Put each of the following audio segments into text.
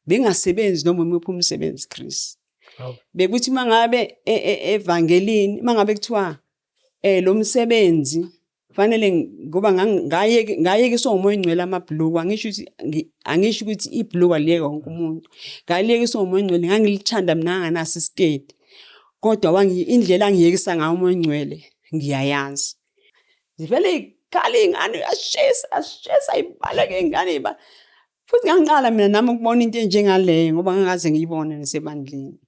bengasebenzi noma umuphi umsebenzi Chris. Bekuthi mangabe evangelini mangabe kuthiwa lo msebenzi fanele ngoba ngayekiswa umoya ongcwele amabhluku angisho ukuthi ibhluku aliyeka wonke umuntu ngayekiswa umoya ongcwele ngangilithanda mina nganaso isiketi kodwa indlela angiyekisa ngayo umoya ongcwele ngiyayazi zivele ikhala ingane ashesa ibala ke ingane iba futhi ngangiqala mina nami ukubona into enjengaleyo ngoba ngangaze ngiyibone nasebandleni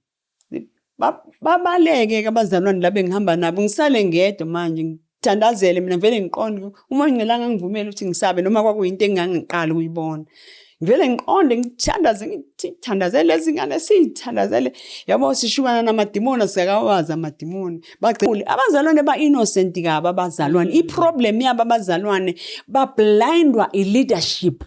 babaleke abazalwane labe ngihamba nabo ngisale ngedwa manje ngithandazele mina vele ngiqonde uma ngicela ngivumela ukuthi ngisabe noma kwakuyinto engangiqala ukuyibona vele ngiqonde ngithandazele lezi ngane sithandazele yabo sishukana namadimoni sikawazi amadimoni bagcina abazalwane ba innocent kaba abazalwane iproblem yabo abazalwane ba blindwa ileadership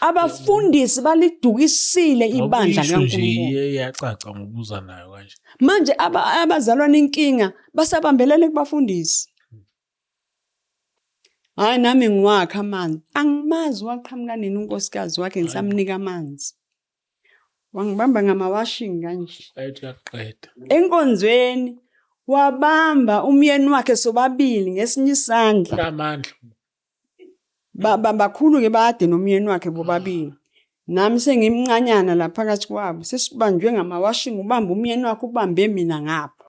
abafundisi balidukisile ibandla kaNkulunkulu iyacaca ngokubuza nayo kanje manje abazalwane inkinga basabambelele kubafundisi hayi nami ngiwakha amanzi angimazi waqhamuka nini unkosikazi wakhe ngisamnika amanzi wangibamba ngamawashing kanje ayaqeda enkonzweni wabamba umyeni wakhe sobabili ngesinye isandla amandla bakhulu ke bade nomyeni wakhe bobabili nami sengimncanyana la phakathi kwabo sesibanjwe ngamawashing ubamba umyeni wakhe ubambe mina ngapha.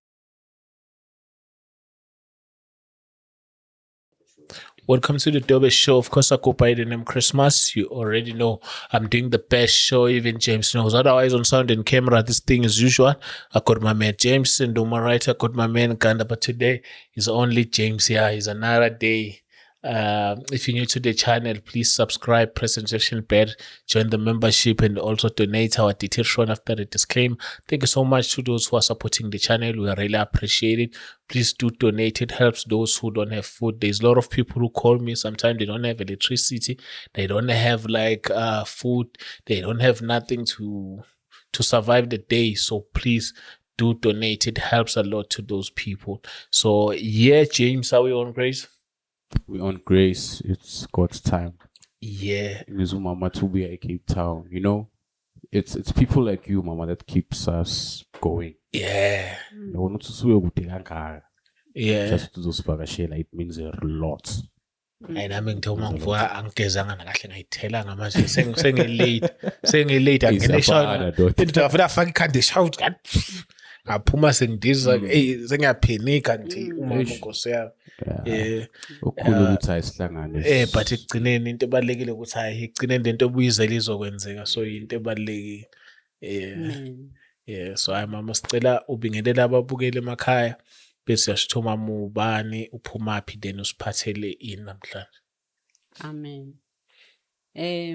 Welcome to the Dobe Show. Of course, I go by the name Christmas. You already know I'm doing the best show. Even James knows. Otherwise, on sound and camera, this thing is usual. I got my man James and on my right, I got my man Ganda. But today is only James here. It's another day. If you're new to the channel, please subscribe, press the notification bell, join the membership, and also donate. Our details shown after the disclaimer. Thank you so much to those who are supporting the channel. We really appreciate it. Please do donate. It helps those who don't have food. There's a lot of people who call me. Sometimes they don't have electricity. They don't have food. They don't have nothing to survive the day. So please do donate. It helps a lot to those people. So yeah, James, are we on Grace? We're on Grace. It's God's time. Yeah. It's Mama to be at Cape Town. You know, it's people like you, Mama, that keeps us going. Yeah. Yeah. Just to those it means a lot. And I mean, Tom, angezanga nakahle ngayithelanga manje sengilate angene afake ikhanda shout ngaphuma sengidiza sengiyaphenika nje uma inkosi yami okukhulu ukuthi ayisihlangane but ekugcineni into ebalekile ukuthi hayi ekugcineni lento obuyizela izokwenza so into ebalekile so hayi mama sicela ubingelela ababukeli emakhaya bese yashithoma mubani uphumaphi then usiphathele ini namhlanje. Amen.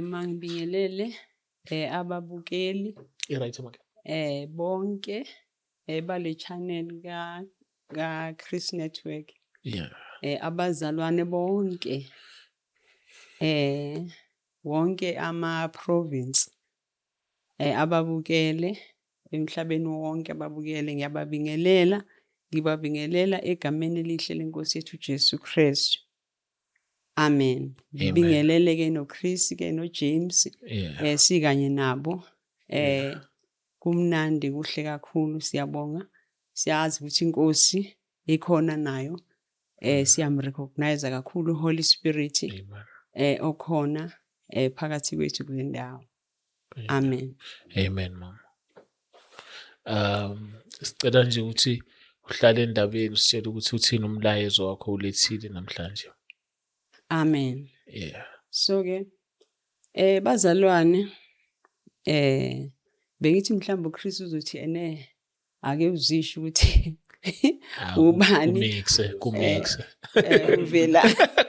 Mangibingelele ababukeli right mama bonke bale channel ka Chris Network. Yeah. Abazalwane bonke wonke ama province ababukele emhlabeni wonke ababukele ngibabingelela egameni elihle lenkosi yethu Jesu Kristu. Amen. Ngibingelele ke no Chris ke no James sikanye nabo kumnandi kuhle kakhulu siyabonga siyazi ukuthi inkosi ikhona nayo siyamrecognize kakhulu Holy Spirit okhona phakathi kwethu kule ndawo. Amen. Amen mama. Sicela nje ukuthi uhlale endabeni usitshela ukuthi uthini umlayezo wakho ulethile namhlanje. Amen. Yeah. So ke bazalwane bengithi mhlawumbe uChris uzothi ake uzisho ukuthi ubani kumixe uvela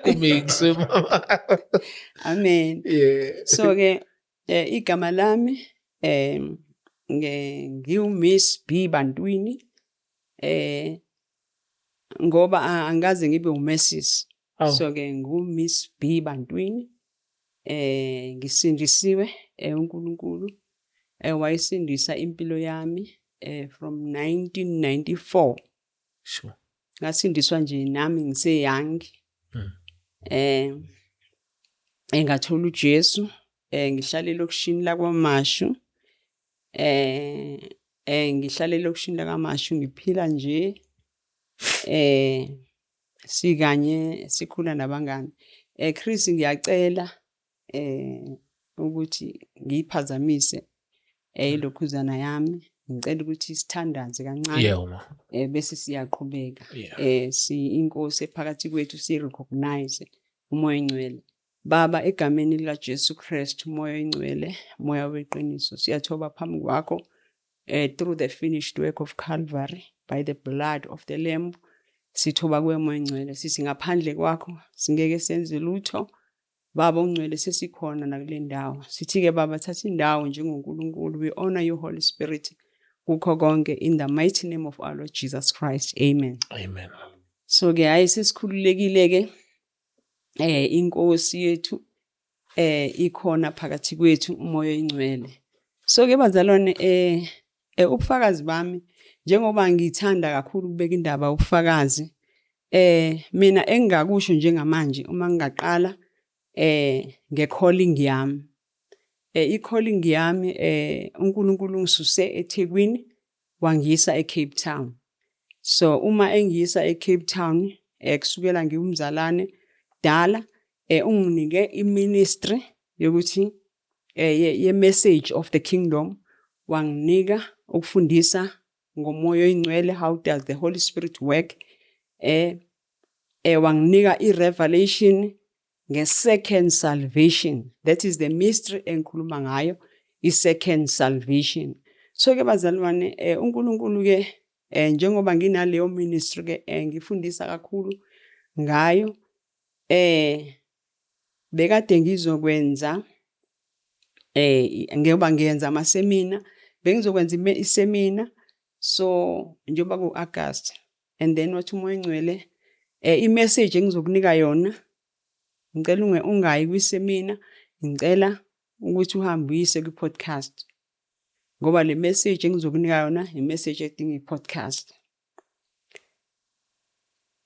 kumixe mama. Amen. Yeah. So ke igama lami ngiuMiss B Bantwini ngoba angaze ngibe uMrs. So ke nguMiss B Bantwini ngisindisiwe uNkulunkulu wayesindisa impilo yami from 1994. Sure. Ngasindiswa nje nami ngise young. Engathola uJesu ngihlala elokishini laKwaMashu. Ngihlala elokishini laKwaMashu, ngiphila nje sikanye sikhula nabangani. Chris, ngiyacela ukuthi ngiyiphazamise ilokhuzana yami. Ngicela ukuthi sithandaze kancane. Yeah, uma. Bese siyaqhubeka. Yeah. Inkosi ephakathi kwethu si-recognize umoya oyingcwele. Baba, egameni likaJesu Kristu, umoya oyingcwele, umoya weqiniso, siyathoba phambi kwakho through the finished work of Calvary by the blood of the Lamb. Sithoba kuwe moya oyingcwele, sithi ngaphandle kwakho singeke senze lutho. Baba ongcwele, sesikhona nakule ndawo. Sithi-ke Baba, thatha indawo njengoNkulunkulu. We honor you, Holy Spirit, kukho konke, in the mighty name of our Lord Jesus Christ. Amen. Amen. So-ke hayi sesikhululekile-ke inkosi yethu ikhona phakathi kwethu, umoya oyingcwele. So-ke bazalwane, ubufakazi bami, njengoba ngithanda kakhulu ukubeka indaba ubufakazi, mina engingakusho njengamanje uma ngingaqala nge-calling yami. I-calling yami, uNkulunkulu ungisuse eThekwini wangiyisa eCape Town. So uma engiyisa eCape Town, kusukela ngiwumzalane dala, unginike iministry yokuthi ye-message of the kingdom, wanginika ukufundisa ngomoya oyingcwele, how does the Holy Spirit work. Wanginika i-revelation nge-second salvation. That is the mystery engikhuluma ngayo, i-second salvation. So-ke bazalwane, uNkulunkulu-ke njengoba nginaleyo ministry-ke ngifundisa kakhulu ngayo. Bekade ngizokwenza ngoba ngiyenza amasemina, bengizokwenza isemina, so njengoba ku-August, and then wathi umoya oyingcwele i-message engizokunika yona, ngicela ungayi kwisemina, ngicela ukuthi uhambe uyise kwi-podcast, ngoba le message engizokunika yona i-message edinga i-podcast.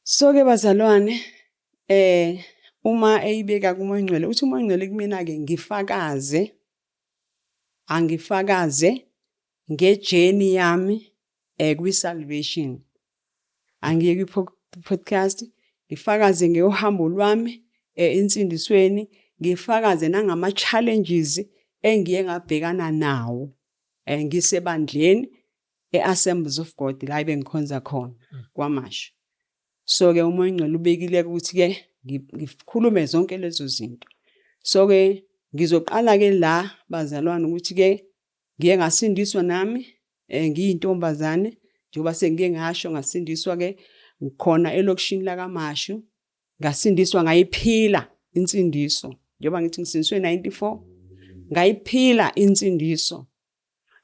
So-ke bazalwane, uma eyibeka kumoya oyingcwele, uthi umoya oyingcwele kumina-ke angifakaze ngejourney yami kwi-salvation. Angiye kwi-podcast, ngifakaze ngehambo lwami insindisweni, ngifakaze nangama-challenges engiye ngabhekana nawo ngisebandleni e-Assemblies of God la bengikhonza khona kwaMashu. So-ke umoya oyingcwele ubekile ukuthi-ke ngikhulume zonke lezo zinto. So-ke ngizoqala-ke la bazalwane ukuthi-ke ngiye ngasindiswa nami ngiyintombazane, njengoba sengike ngasho, ngasindiswa-ke ngikhona elokishini laKwaMashu, ngasindiswa ngayiphila insindiso. Njengoba ngithi ngisindiswe 94, ngayiphila insindiso.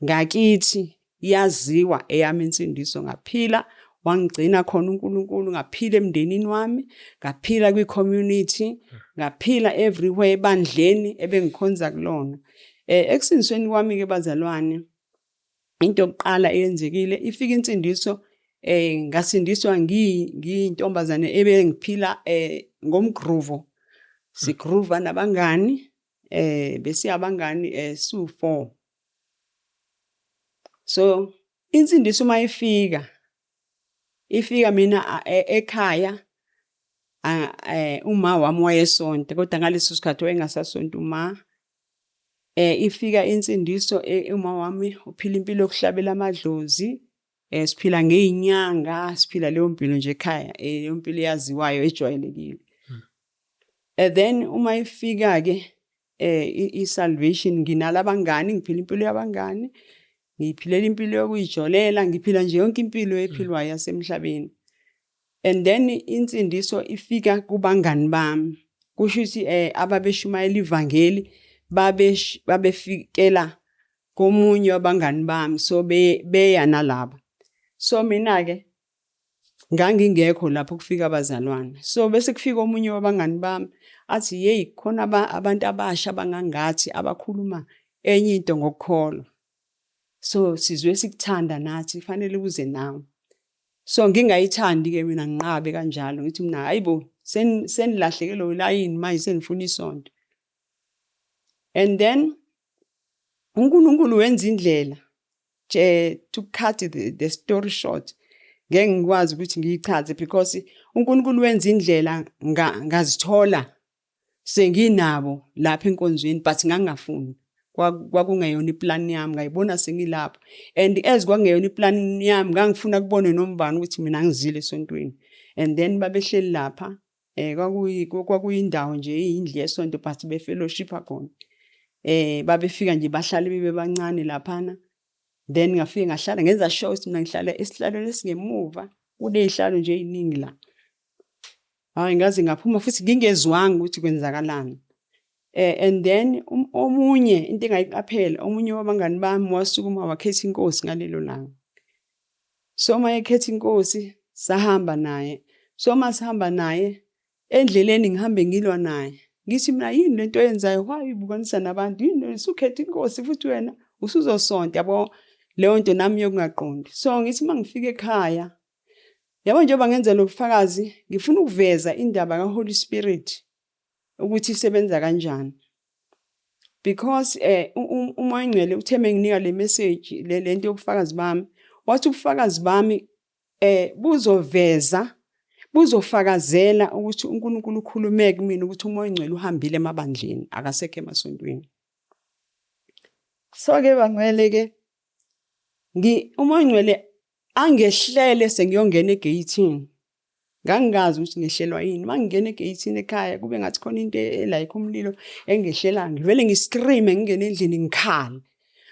Ngakithi yaziwa eyami insindiso, ngaphila, wangigcina khona uNkulunkulu, ngaphila emndenini wami, ngaphila kwi-community, ngaphila everywhere ebandleni ebengikhonza kulona. Ekusindisweni kwami-ke bazalwane, into yokuqala eyenzekile, ifika insindiso, ngasindiswa ngiyintombazane ebengiphila ngomgruvo. Sigruva nabangani, besiyabangani su-4. So insindiso uma ifika mina ekhaya, uma wami wayesonta, kodwa ngaleso sikhathi wayengasasonta uma. Ifika insindiso, uma wami uphila impilo yokuhlabela amadlozi, siphila ngey'nyanga, siphila leyo mpilo nje ekhaya, leyo mpilo eyaziwayo ejwayelekile. Then uma ifika-ke i-salvation, nginala abangani, ngiphila impilo yabangani, ngiphilela impilo yokuyijolela, ngiphila nje yonke impilo ephilwayo yasemhlabeni. And then insindiso ifika kubangani bami, kusho ukuthi ababeshumayela ivangeli babefikela komunye wabangani bami, so beya nalabo. So mina-ke ngangingekho lapho kufika abazalwane. So bese kufika omunye wabangani bami athi, yeyi, khona abantu abasha abangangathi abakhuluma enye into ngokukholwa. So sizwe sikuthanda nathi, fanele uze nawe. So ngingayithandi-ke mina, nginqabe kanjalo, ngithi mina, hayibo, senilahlekelwe ulayini manje senifuna isonto. And then uNkulunkulu wenza indlela to cut the story short. Ngeke ngikwazi ukuthi ngiyichaze because uNkulunkulu wenza indlela ngazithola senginabo lapha enkonzweni but ngangafuni. Kwakungeyona iplan yami ngayibona sengilapho. And as kwakungeyona iplan yami ngangifuna kubone nombani ukuthi mina ngizile esontweni. And then babehleli lapha kwakuyindawo nje iyindlu yesonto but be fellowship khona. Babefika nje bahlale bebe bancane laphana. Then ngafika ngahlala ngenza show ukuthi mina ngihlala esihlalweni esingemuva kunezihlalo nje eziningi la. Hayi ngaze ngaphuma futhi ngingezwanga ukuthi kwenzakalani. And then omunye into engayiqaphela omunye wabangani bami wasukuma wakhetha inkosi ngalelo langa. So mayekhetha inkosi sahamba naye. So masihamba naye endleleni ngihambe ngilwa naye. Ngithi mina yini lento oyenzayo why ubukanisa nabantu yini usukhetha inkosi futhi wena usuzosonta yabo leyo nto nami yokungaqondi. So ngithi mangifika ekhaya yabo njengoba ngenza lokufakazi ngifuna ukuveza indaba kaHoly Spirit ukuthi isebenza kanjani. Because umoya ngcwele utheme nginika le message lento yobufakazi bami wathi ubufakazi bami buzofakazela ukuthi uNkulunkulu ukhulume kumina ukuthi umoya ngcwele uhambile emabandleni akasekho emasontweni. So ke bangcwele ke umoya ngcwele angehlele sengiyongena egate. Ngangazi ukuthi ngehlelwa yini. Mangingena egate ekhaya kube ngathi khona into like umlilo engehlela ngivele ngiscream ngingena endlini ngikhala.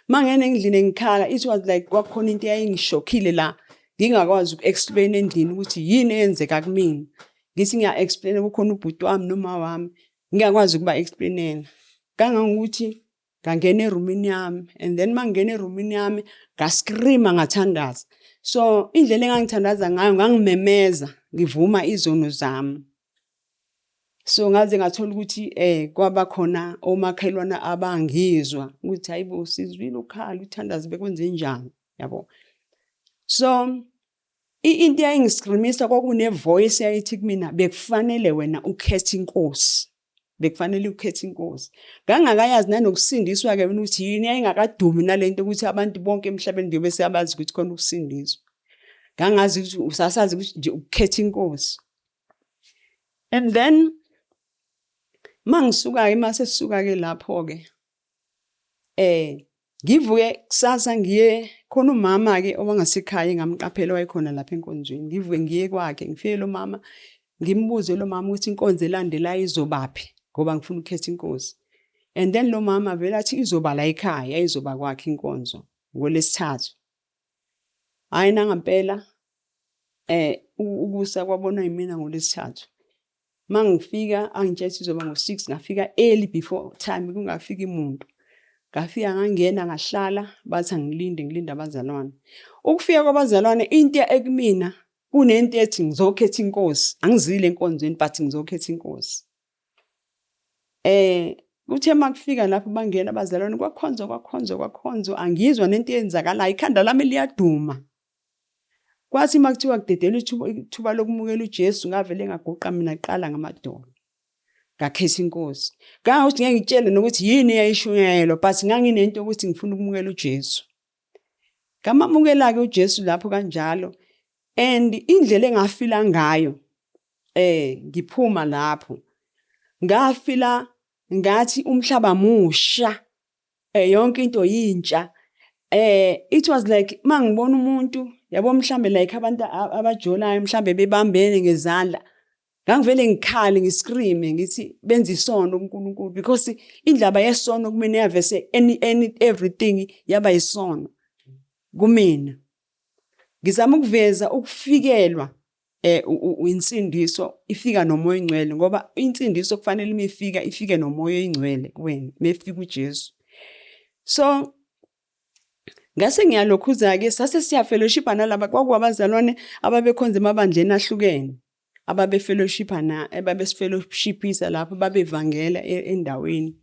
Mangene endlini ngikhala it was like kwakhona into eyayingishockile la ngingakwazi ukuexplain endlini ukuthi yini eyenzeka kumina. Ngithi ngiya-explain kukhona ubhuti wami noma wami ngingakwazi ukuba explainela. Kangangokuthi ngangena eroomini yami and then mangena eroomini yami ngascreama ngathandaza. So indlela engangithandaza ngayo ngangimemeza ngivuma izono zami. So ngaze ngathola ukuthi kwaba khona omakhelwana abangizwa ukuthi hayibo sizwile ukhala uthandaza bekwenze njani yabo. So into eyayingiscreamisa kwakune voice yayithi kumina bekufanele wena ukhethe inkosi. Bekufanele ukhethe inkosi. Ngangakayazi nanokusindiswa ke ukuthi yini yayingakadumi nalento ukuthi abantu bonke emhlabeni nje bese abazi ukuthi khona ukusindiswa. Ngangazi ukuthi usasazi ukuthi nje ukhethe inkosi. And then mangisuka ke mase sisuka ke lapho ke ngivuke kusasa ngiye khona umama ke owangasekhaya engamqaphela wayekhona lapha enkonzweni. Ngivuke ngiye kwakhe ngifike lo mama ngimbuze lo mama ukuthi inkonzo elandelayo izobaphi ngoba ngifuna ukukhetha inkosi. And then lo mama vele athi izoba la ekhaya izoba kwakhe inkonzo ngolesithathu. Hayi nangempela ukusa kwabona yimina ngolesithathu. Mangifika angitshela izoba ngo6 ngafika early before time kungafika umuntu. Ngafika ngangena ngahlala bathi ngilinde abazalwane. Ukufika kwabazalwane into ekumina kunento ethi ngizokhetha inkosi. Angizile enkonzweni but ngizokhetha inkosi. Kuthe makufika lapho bangena abazalwane kwakhonzo angizwa nento eyenzakalayo ikhanda lami liyaduma. Kwathi makuthiwa kudedela ithuba lokumukela uJesu ngavele ngaguqa mina iqala ngamadolo. Ngakhetha inkosi. Ngawuthi ngeke ngitshele nokuthi yini eyayishunyayelwa but nganginento ukuthi ngifuna ukumukela uJesu. Ngamamukela ke uJesu lapho kanjalo and indlela engafila ngayo ngiphuma lapho ngafila ngathi umhlaba musha yonke into yintsha. It was like mangibona umuntu yabo mhlambe like abantu abajolayo mhlambe bebambene ngezandla ngangivele ngikhale ngiscream ngithi benza isono kuNkulunkulu because indaba yesono kumina yavese everything yaba isono kumina. Ngizama ukuveza ukufikelwa insindiso ifika nomoya ingcwele ngoba insindiso kufanele ifike nomoya ingcwele kuwena mefika uJesu. So ngase ngiyalokhuza ke sase siya fellowship nalaba kwakuwabazalwane ababekhonza emabandleni ahlukene ababe fellowship ababe fellowshipisa lapho babevangela endaweni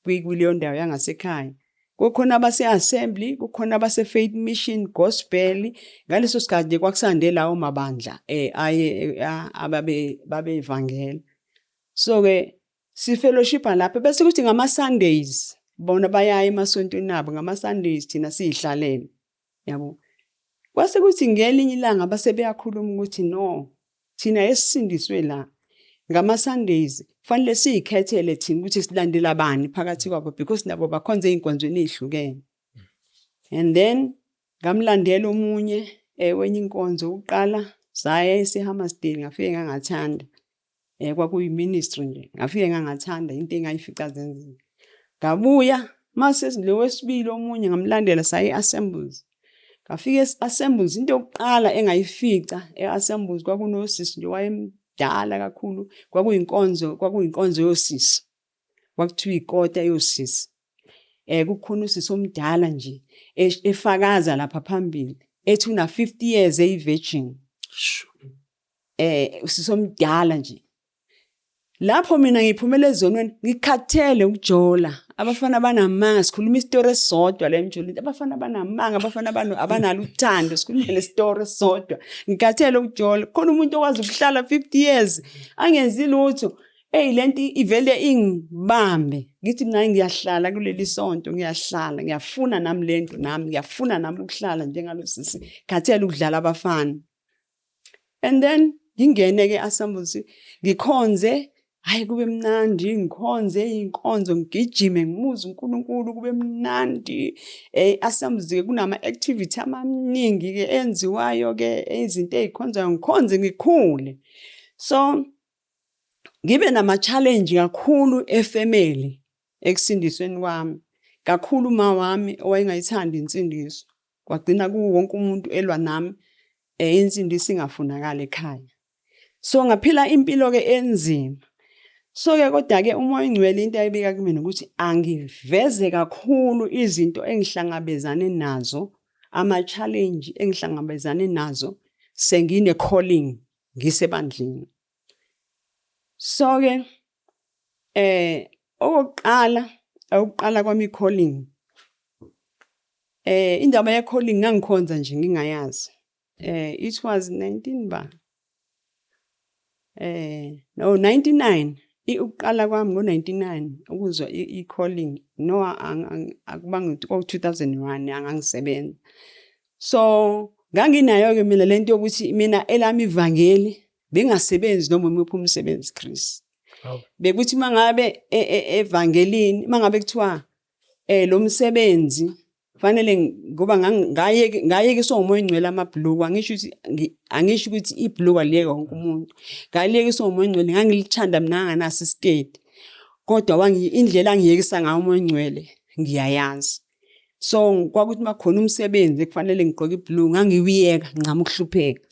kuleyo ndawo yangasekhaya. Kukhona abase assembly, kukhona abase faith mission gospel. Ngaleso sikhathi kwakusande lawo mabandla ababe evangela. So ke si fellowship lapho bese kuthi ngama Sundays bona bayaya emasontweni abo ngama Sundays thina sihlalele yabo. Kwase kuthi ngelinye ilanga base beyakhuluma ukuthi no, thina esisindiswe la ngama Sundays fanele siyikhethele thina ukuthi silandela abani phakathi kwabo because nabo bakhonze einkonzweni ezihlukene. And then ngamlandela omunye wenye inkonzo uqala saya eseHammersdale ngafike ngangathanda. Kwakuyi ministry nje ngafike ngangathanda into engayifica zenzile. Ngabuya mase lo wesibili omunye ngamlandela saya eAssemblies. Ngafike eAssemblies into yokuqala engayifica eAssemblies kwakunosisi nje wayemdala kakhulu kwakuyinkonzo yosisi. Kwakuthiwa ikota yosisi. Kukhona usisi omdala nje efakaza lapha phambili ethi una 50 years virgin. Usisi omdala nje. Lapho mina ngiphumele ezonweni ngikhathele ukujola. Abafana banamanga sikhuluma istory esodwa la emjolini. Abafana banamanga, abafana abanalo uthando sikhuluma lestory esodwa. Ngikhathele ukujola. Khona umuntu owazi ukuhlala 50 years angenzi lutho. Lento ivele ingibambe. Ngithi mina ngiyahlala kuleli sonto, ngiyafuna nami lento nami, ngiyafuna nami ukuhlala njengalosisi. Khathele ukudlala abafana. And then ngingene ke Assemblies ngikhonze. Hayi kube mnandi ngikhonze inkonzo ngigijime ngimuza uNkulunkulu kube mnandi. Assemblies kunama activity amaningi ke enziwayo ke izinto ezikhonzayo ngikhonze ngikhule. So ngibe nama challenge kakhulu efamily ekusindisweni kwami. Kakhulu mawami owayengayithanda insindiso. Kwagcina wonke umuntu elwa nami insindiso ingafunakala ekhaya. So ngaphila impilo ke enzima. So ke kodwa ke umoya ingcwele into ayibika kimi ukuthi angiveze kakhulu izinto engihlangabezane nazo, ama challenge engihlangabezane nazo sengine calling ngisebandleni. So ke oqala kwami calling indaba ye calling ngangikhonza nje ngingayazi. It was 99 uqala kwami ngo99 ukuzwa calling no akubanga 2001 angangisebenza. So nganginayo ke mina lento yokuthi mina elami ivangeli bengasebenzi noma umuphi umsebenzi Chris. Bekuthi mangabe evangelini mangabe kuthiwa lo msebenzi fanele ngoba ngaye ke somoya ingcwele amabhluku angisho ukuthi ibhluku aliyeka wonke umuntu. Ngayileka somoya ingcwele ngangilithanda mina nganaso iskate. Kodwa indlela angiyekisa ngayo umoya ingcwele ngiyayazi. So kwakuthi makhona umsebenzi ekufanele ngigqoke ibhluku ngangiwiyeka ngicama ukuhlupheka.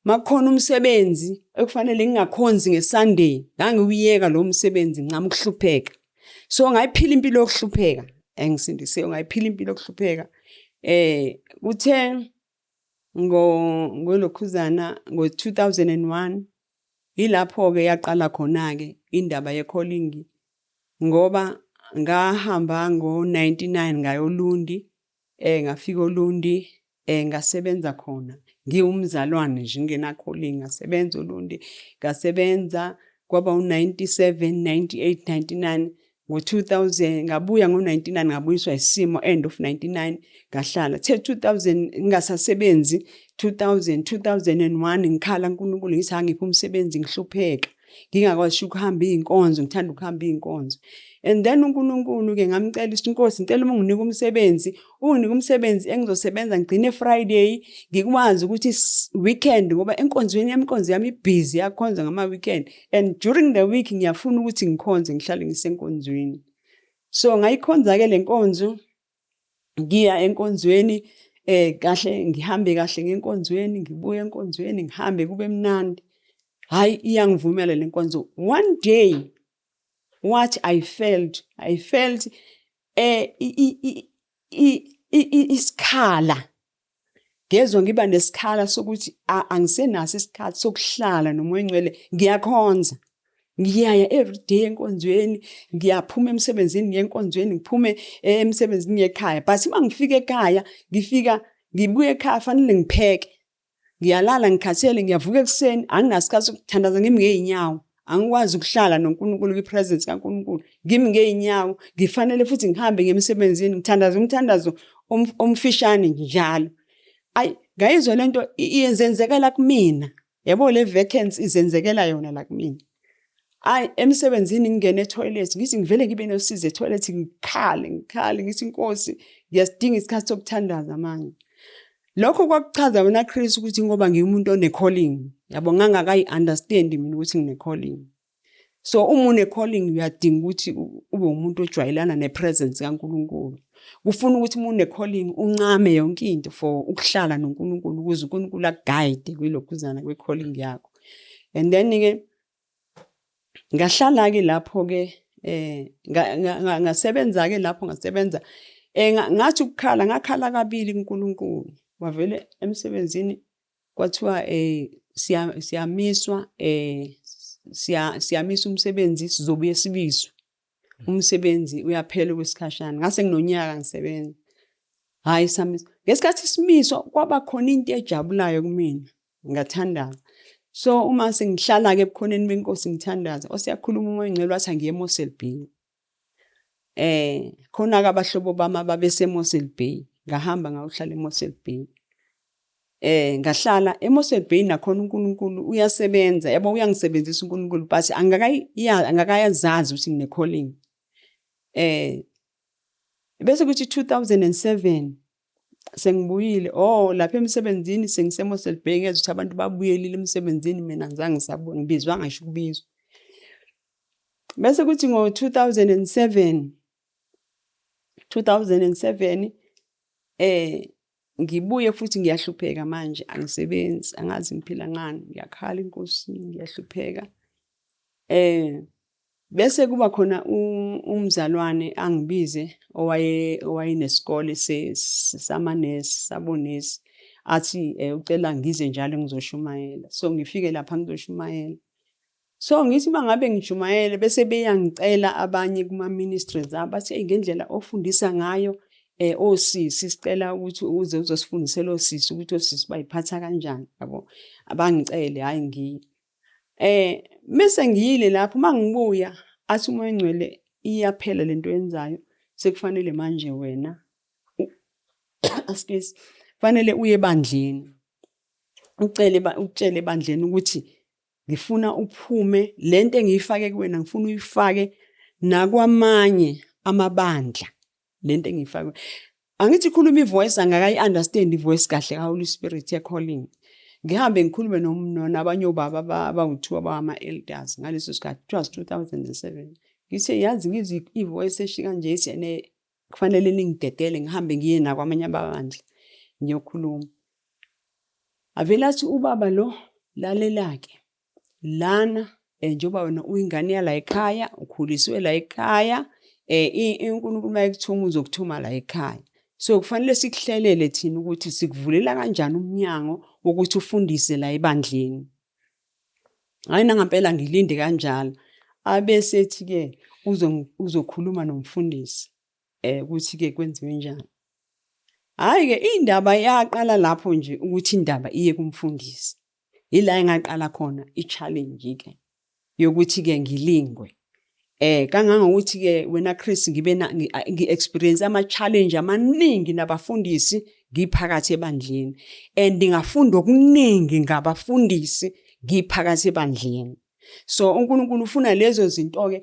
Makhona umsebenzi ekufanele ngingakhonzi ngeSunday ngangiwiyeka lo msebenzi ngicama ukuhlupheka. So ngayiphila impilo yokuhlupheka. Engisindise ngayiphila impilo yokuhlupheka. Kuthe ngolokhuzana ngo2001 ilapho ke yaqala khona ke indaba ye calling ngoba ngahamba ngo99 ngayolundi ngafika olundi ngasebenza khona ngiwumzalwane nje ngena calling ngasebenza olundi ngasebenza kwaba u97 98 99 ngo2000 ngabuya ngo99 ngabuyiswa isimo end of 99 ngahlala the 2000 ngingasasebenzi 2001 ngikhala uNkulunkulu ngithi angiphi umsebenzi ngihlupheka ngingakwazi ukuhamba izinkonzo ngithanda ukuhamba izinkonzo. And then uNkulunkulu ke ngamcela ukuthi Nkosi ngicela unginike umsebenzi engizosebenza ngigcine Friday ngikwazi ukuthi weekend ngoba enkonzo yami busy yakhonza ngama weekend and during the week ngiyafuna ukuthi ngikhonze ngihlale ngisenkonzweni. So ngayikhonza ke lenkonzo ngiya enkonzweni kahle ngihambe kahle ngenkonzweni ngibuye enkonzweni ngihambe kube mnandi. Hayi iyangivumela lenkonzo. One day what I felt isikhala ngezwe ngiba nesikhala sokuthi angisenaso isikhathi sokuhlala nomoya ingcwele ngiyakhonza ngiyaya every day enkonzweni ngiyaphuma emsebenzini ngiyenkonzweni ngiphume emsebenzini ngiyekhaya but mangifika ekhaya ngibuye ekhaya fanele ngipheke ngiyalala ngikhathele ngiyavuka ekseni anginasikhathi sokuthandaza ngimi ngeenyawo angikwazi ukuhlala noNkulunkulu kwipresence kaNkulunkulu ngimi ngeinyawo ngifanele futhi ngihambe ngemsebenzini ngithandaza umthandazo omfishane njalo ayi ngayizwa lento iyenzenzekela kumina yabo le vacancy izenzekela yona la kumina ayi emsebenzini ngingena etoilet ngithi ngivele ngibe nosizo etoilet ngikhale ngithi Nkosi ngiyasidinga isikhathi sokuthandaza manje lokho kwakuchaza wena Chris ukuthi ngoba ngiumuntu one calling yabo ngangakayi understand mina ukuthi ngine calling so uma une calling uyadinga ukuthi ube umuntu ojwayelana nepresence kaNkulunkulu kufuna ukuthi uma une calling uncame yonke into for ukuhlala noNkulunkulu ukuze uNkulunkulu akuguide kwilokhuzana kwe calling yakho and then ke ngahlala ke lapho ke ngasebenza ke lapho ngasebenza ngathi ukukhala ngakhala kabili kuNkulunkulu wavele emsebenzini kwathiwa siyamiswa siyamisa umsebenzi sizobuye sibizwe umsebenzi uyaphela kwesikhashana ngase nginonyaka ngisebenza hayi samisa ngesikhathi simiswa kwaba khona into ejabulayo kumina ngathandaza so uma sengihlala ke ebukhoneni benkosi ngithandaza osiyakhuluma umoya ngcelo wathi ngiye eMossel Bay khona ke abahlobo bami babese eMossel Bay ngahamba ngawuhlala eMossel Bay ngahlala eMossel Bay nakhona uNkulunkulu uyasebenza yabo uyangisebenzisa uNkulunkulu but angakayazazi ukuthi ngine calling bese kuthi 2007 sengibuyile lapha emsebenzini sengiseMossel Bay ngezwe ukuthi abantu babuyelile emsebenzini mina ngizange ngisabona ngibizwa ngisho ukubizwa bese kuthi ngo 2007 ngibuye futhi ngiyahlupheka manje angisebenzi angazi ngiphila ngani ngiyakhala Inkosi ngiyahlupheka bese kuba khona umzalwane angibize owayenesikole samanesi sabonesi athi ucela ngize njalo ngizoshumayela so ngifike lapha ngizoshumayela so ngithi mangabe ngishumayele bese beyangicela abanye kuma ministries abathi ngendlela ofundisa ngayo osisi sicela ukuthi uze uzosifundisela osisi ukuthi osisi bayiphatha kanjani yabo abangicele hayi ngiyi mase ngiyile lapho mangibuya athi umoya ngcwele iyaphela lento yenzayo sekufanele manje wena excuse fanele uye ebandleni utshele ebandleni ukuthi ngifuna uphume lento engiyifake kuwena ngifuna uyifake nakwamanye amabandla lento engiyifake angithi khuluma ivoice angakayi understand ivoice kahle ka Holy Spirit ye calling ngihambe ngikhulume nabanye obaba abawu2 abama elders ngaleso sikhathi it was 2007 ngithe yazi ngizwe ivoice eshika nje ethi kufanele ningidedele ngihambe ngiye nakwamanye abandla ngiyokhuluma avela athi ubaba lo lalelake lana njengoba wena uyingane yala ekhaya ukhuliswe la ekhaya uNkulunkulu mayekuthuma uzokuthuma la ekhaya so kufanele sikuhlelele thina ukuthi sikuvulela kanjani umnyango wokuthi ufundise la ebandleni hayi nangempela ngilinde kanjalo abese ethi ke uzokhuluma nomfundisi ukuthi ke kwenziwe njani hayi ke indaba yaqala lapho nje ukuthi indaba iye kumfundisi ila engaqala khona i-challenge ke yokuthi ke ngilingwe kangangokuthi ke wena Chris ngi-experience ama-challenge amaningi nabafundisi ngiphakathi ebandleni and ngafunda okuningi ngabafundisi ngiphakathi ebandleni so uNkulunkulu ufuna lezo zinto ke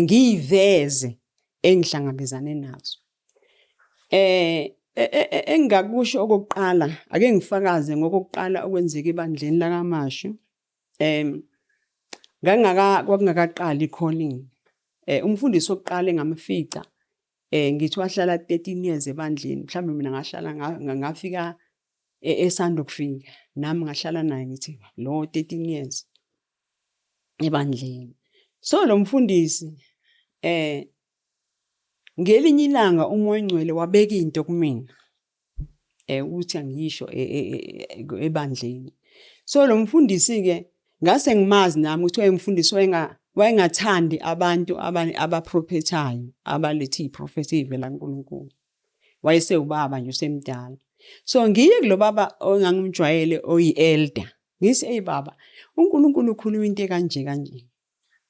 ngiyiveze engihlangabezane nazo engakusho okokuqala ake ngifakaze ngokokuqala okwenzeka ebandleni lakaMashu kwakungakaqali i-calling umfundisi wokuqala engamfica ngithi wahlala 13 years ebandleni mhlawumbe mina ngahlala ngafika esando kufika nami ngahlala naye ngithi lo 13 years ebandleni so lo mfundisi ngelinye ilanga umoya ngcwele wabeka into kumina ukuthi angiyisho ebandleni so lo mfundisi ke ngase ngimazi nami ukuthi wayemfundisi wayengathandi abantu abaprofethayo abalethi iprofeti ivela kuNkulunkulu wayese ubaba nje usemdala so ngiye kulo baba ongangimjwayele oyi elder ngithi baba uNkulunkulu ukhuluma into kanje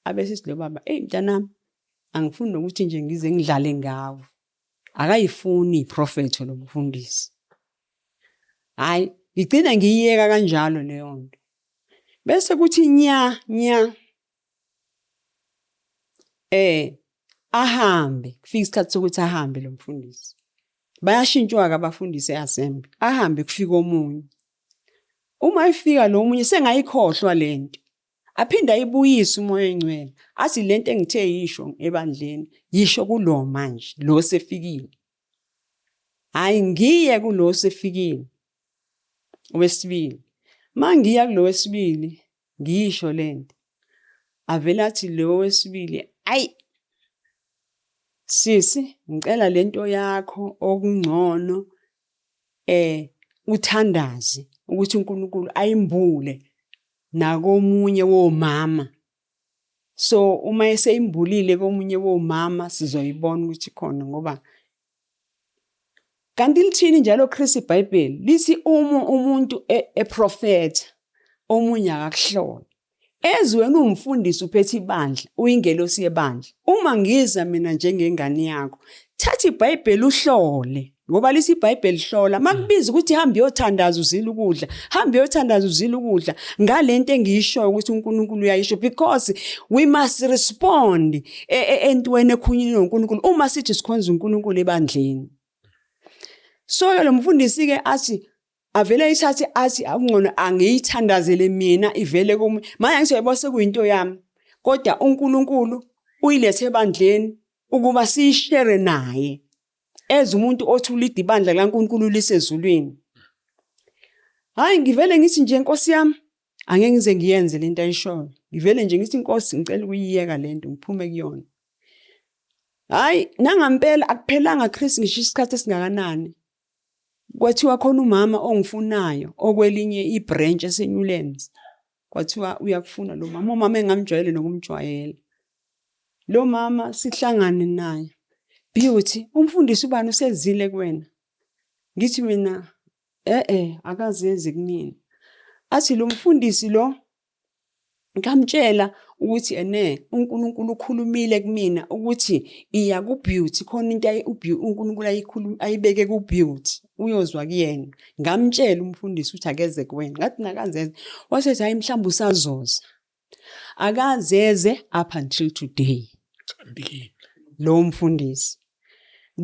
abese sithi lo baba mntanami angifuni nokuthi nje ngize ngidlale ngawo akayifuni iprofethi lo mfundisi hayi ngigcina ngiyiyeka kanjalo leyo nto bese kuthi nya ahambe kufika isikhathi sokuthi ahambe lo mfundisi bayashintshwa ke abafundisi eAssembly ahambe kufika omunye uma efika lo munye sengayikhohlwa lento aphinda ayibuyise umoya engcwele athi lento engithe yisho ebandleni yisho kulo manje lo sefikile hayi ngiye kulo sefikile wesibili mangiya kulo wesibili ngisho lento avela athi lo wesibili ayi sisi ngicela lento yakho okungcono uthandaze ukuthi uNkulunkulu ayimbule nakomunye womama so uma eseyimbulile komunye womama sizoyibona ukuthi khona ngoba kanti lithini njalo Chris iBhayibheli lithi umuntu eprofetha omunye akakuhlola ezweni umfundisi uphethe ibandla uyingelosi yebandla uma ngiza mina njengengane yakho thatha iBhayibheli uhlole ngoba lisi iBhayibheli hlola makubiza ukuthi hambe uyothandaza uzila ukudla hambe uyothandaza uzila ukudla ngalento engiyishoyo ukuthi uNkulunkulu uyayisho because we must respond entweni ekhunyini noNkulunkulu uma sithi sikhonza uNkulunkulu ebandleni so lo mfundisi ke athi avele isathi athi akungcono angiyithandazele mina ivele komunye manje ngisoyibona sekuyinto yami kodwa uNkulunkulu uyilethe ebandleni ukuba siyishare naye eze umuntu othula idibandla laNkulunkulu lisezulwini hayi ngivele ngithi nje Nkosi yami angeke ngize ngiyenze lento ayishoyo ngivele nje ngithi Nkosi ngicela ukuyiyeka lento ngiphume kuyona hayi nangampela akuphelanga Chris ngisho isikhathi esingakanani kwathiwa khona umama ongifunayo okwelinye ibranch eseNewlands kwathiwa uyakufuna lo mama umama engamjwayele nokumjwayela lo mama sihlangane naye Beauty umfundisi ubani usezile kuwena ngithi mina akazenzi kumina athi lo mfundisi lo ngamtshela ukuthi uNkulunkulu ukhulumile kumina ukuthi iya kuBeauty khona into uNkulunkulu ayibeke kuBeauty uyozwa kuyena ngamtshela umfundisi ukuthi akeze kuwena ngathi nakazeze wasethi hayi mhlawumbe usazoza akazeze up until today lo mfundisi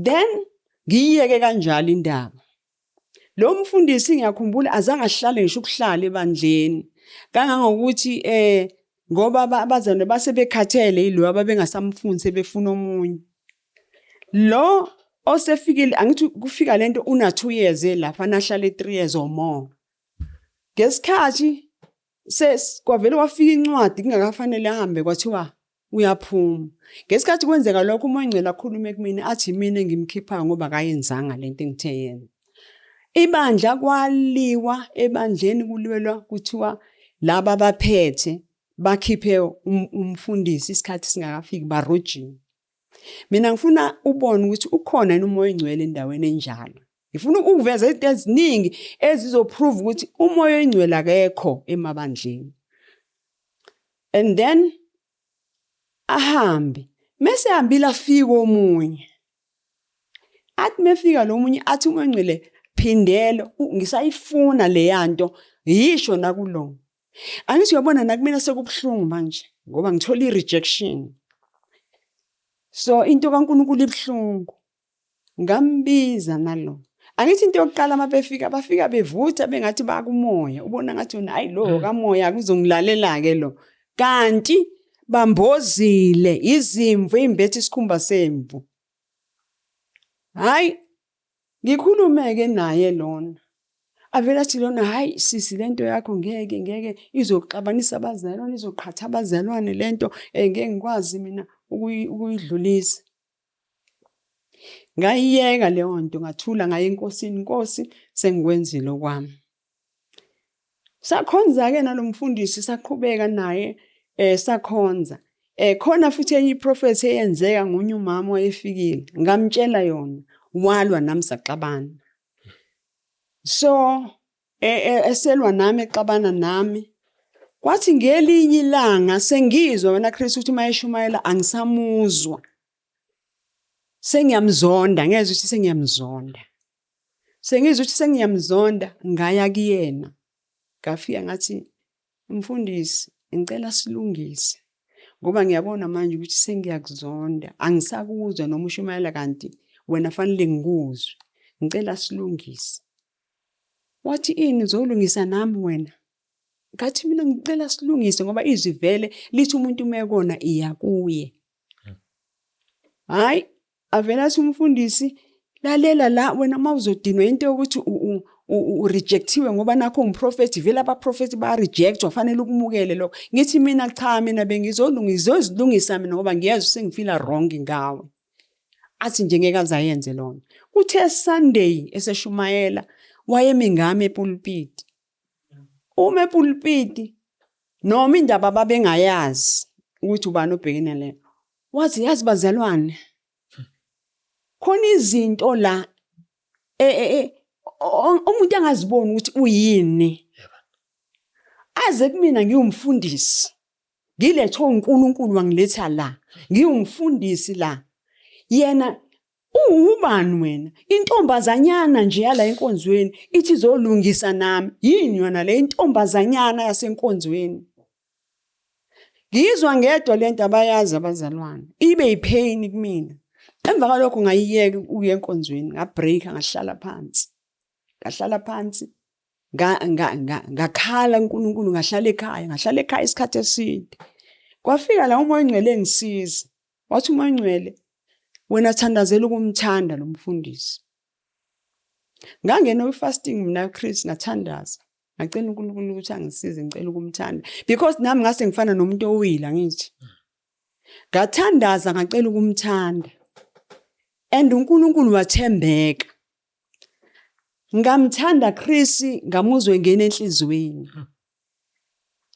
then ngiyeke kanjalo indaba lo mfundisi ngiyakhumbula azange ahlale ngisho ukuhlala ebandleni kangangokuthi ngoba abazane basebekhathele yilo ababengasamfuni sebefuna omunye lo osefikile angithi kufika lento una 2 years lapha nahlala 3 years or more ngesikhathi kwavele wafika incwadi kungakafanele ahambe kwathiwa uyaphuma ngesikhathi kwenzeka lokho umoya engcwele akhulume kumina athi mina ngimkhipha ngoba akayenzanga lento engithe yena ibandla kwaliwa ebandleni kuliwelwa kuthiwa laba abaphethe bakhiphe umfundisi isikhathi singakafiki barojini mina ngifuna ubone ukuthi ukhona yini umoya engcwele endaweni enjalo ngifuna ukuveza izinto eziningi ezizoprove ukuthi umoya engcwele akekho emabandleni and then ahambe mase hambile afika omunye athi mefika lo munye athi umoya engcwele phindelo ngisayifuna le yanto yisho nakulo angithi uyabona nakumina sekubhlungu manje ngoba ngithola irejection so into kaNkulunkulu ibhlungu ngambiza nalo angithi into yokuqala mabefika bafika bevutha bengathi bakumoya ubona ngathi yona hayi lo kamoya kuzongilalela ke lo kanti bambozile izimvu imbethi isikhumba semvu hayi ngikhulumeke naye lona avela athi lona hayi sisi lento yakho ngeke izoxabanisa abazalwane izoqhatha abazalwane lento ngeke ngikwazi mina ukuyidlulisa ngayiyeka leyo nto ngathula ngaye enkosini Nkosi sengikwenzile okwami sakhonza ke nalomfundisi saqhubeka naye sakhonza khona futhi enye iprofethi eyenzeka ngonye umama wayefikile ngamtshela yona walwa nami saxabana so eselwa nami exabana nami Kwathi ngelinye ilanga sengizwa wena Chris uthi mayeshumayela angisamuzwa. Sengiyamzonda, ngezwe ukuthi sengiyamzonda. Sengizwe ukuthi sengiyamzonda, ngaya kuyena. Ngafika ngathi mfundisi, ngicela silungise. Ngoba ngiyabona manje ukuthi sengiyakuzonda, angisakuzwa noma ushumayela kanti wena fanele ngikuzwe. Ngicela silungise. Wathi ini uzolungisa nami wena? Ngathi mina ngicela silungise ngoba izwi vele lithi umuntu umekona iya kuye. Hayi, avela athi umfundisi lalela la wena mawuzodinwa into yokuthi urejectiwe ngoba nakho umprofeti vele abaprofeti ba reject wafanele ukumukele lokho. Ngithi mina cha mina bengizolungisa mina ngoba ngiyezwa sengifila wrong ngawe. Athi nje ngeke azayenze lona. Uthe Sunday eseshumayela wayemi ngami epulpit. Uma epulpit noma indaba babengayazi ukuthi ubani obhekene le. Wazi yazi bazalwane. Khona izinto la umuntu angaziboni ukuthi uyini. Aze kumina ngiyumfundisi. Ngilethwe uNkulunkulu wangiletha la. Ngiyumfundisi la. Yena ubani wena? Intombazanyana nje yala enkonzweni ithi izolungisa nami. Yini yona le intombazanyana yasenkonzweni? Ngizwa ngedwa lento abayazi abazalwane. Ibe ipain kumina. Emva kwalokho ngayiyeka uye enkonzweni, ngabreaka ngahlala phansi. Ngahlala phansi. Ngakhala uNkulunkulu ngahlala ekhaya isikhathi eside. Kwafika la umoya ongcwele engisiza. Wathi umoya ongcwele wena thandazela ukumthanda lo mfundisi. Ngangena fasting mina Chris ngathandaza. Ngacela uNkulunkulu ukuthi angisize ngicela ukumthanda because nami ngase ngifana nomuntu owila ngithi. Ngathandaza ngacela ukumthanda. And uNkulunkulu wathembeka. Ngamthanda Chris ngamuzwe ngene enhlizweni.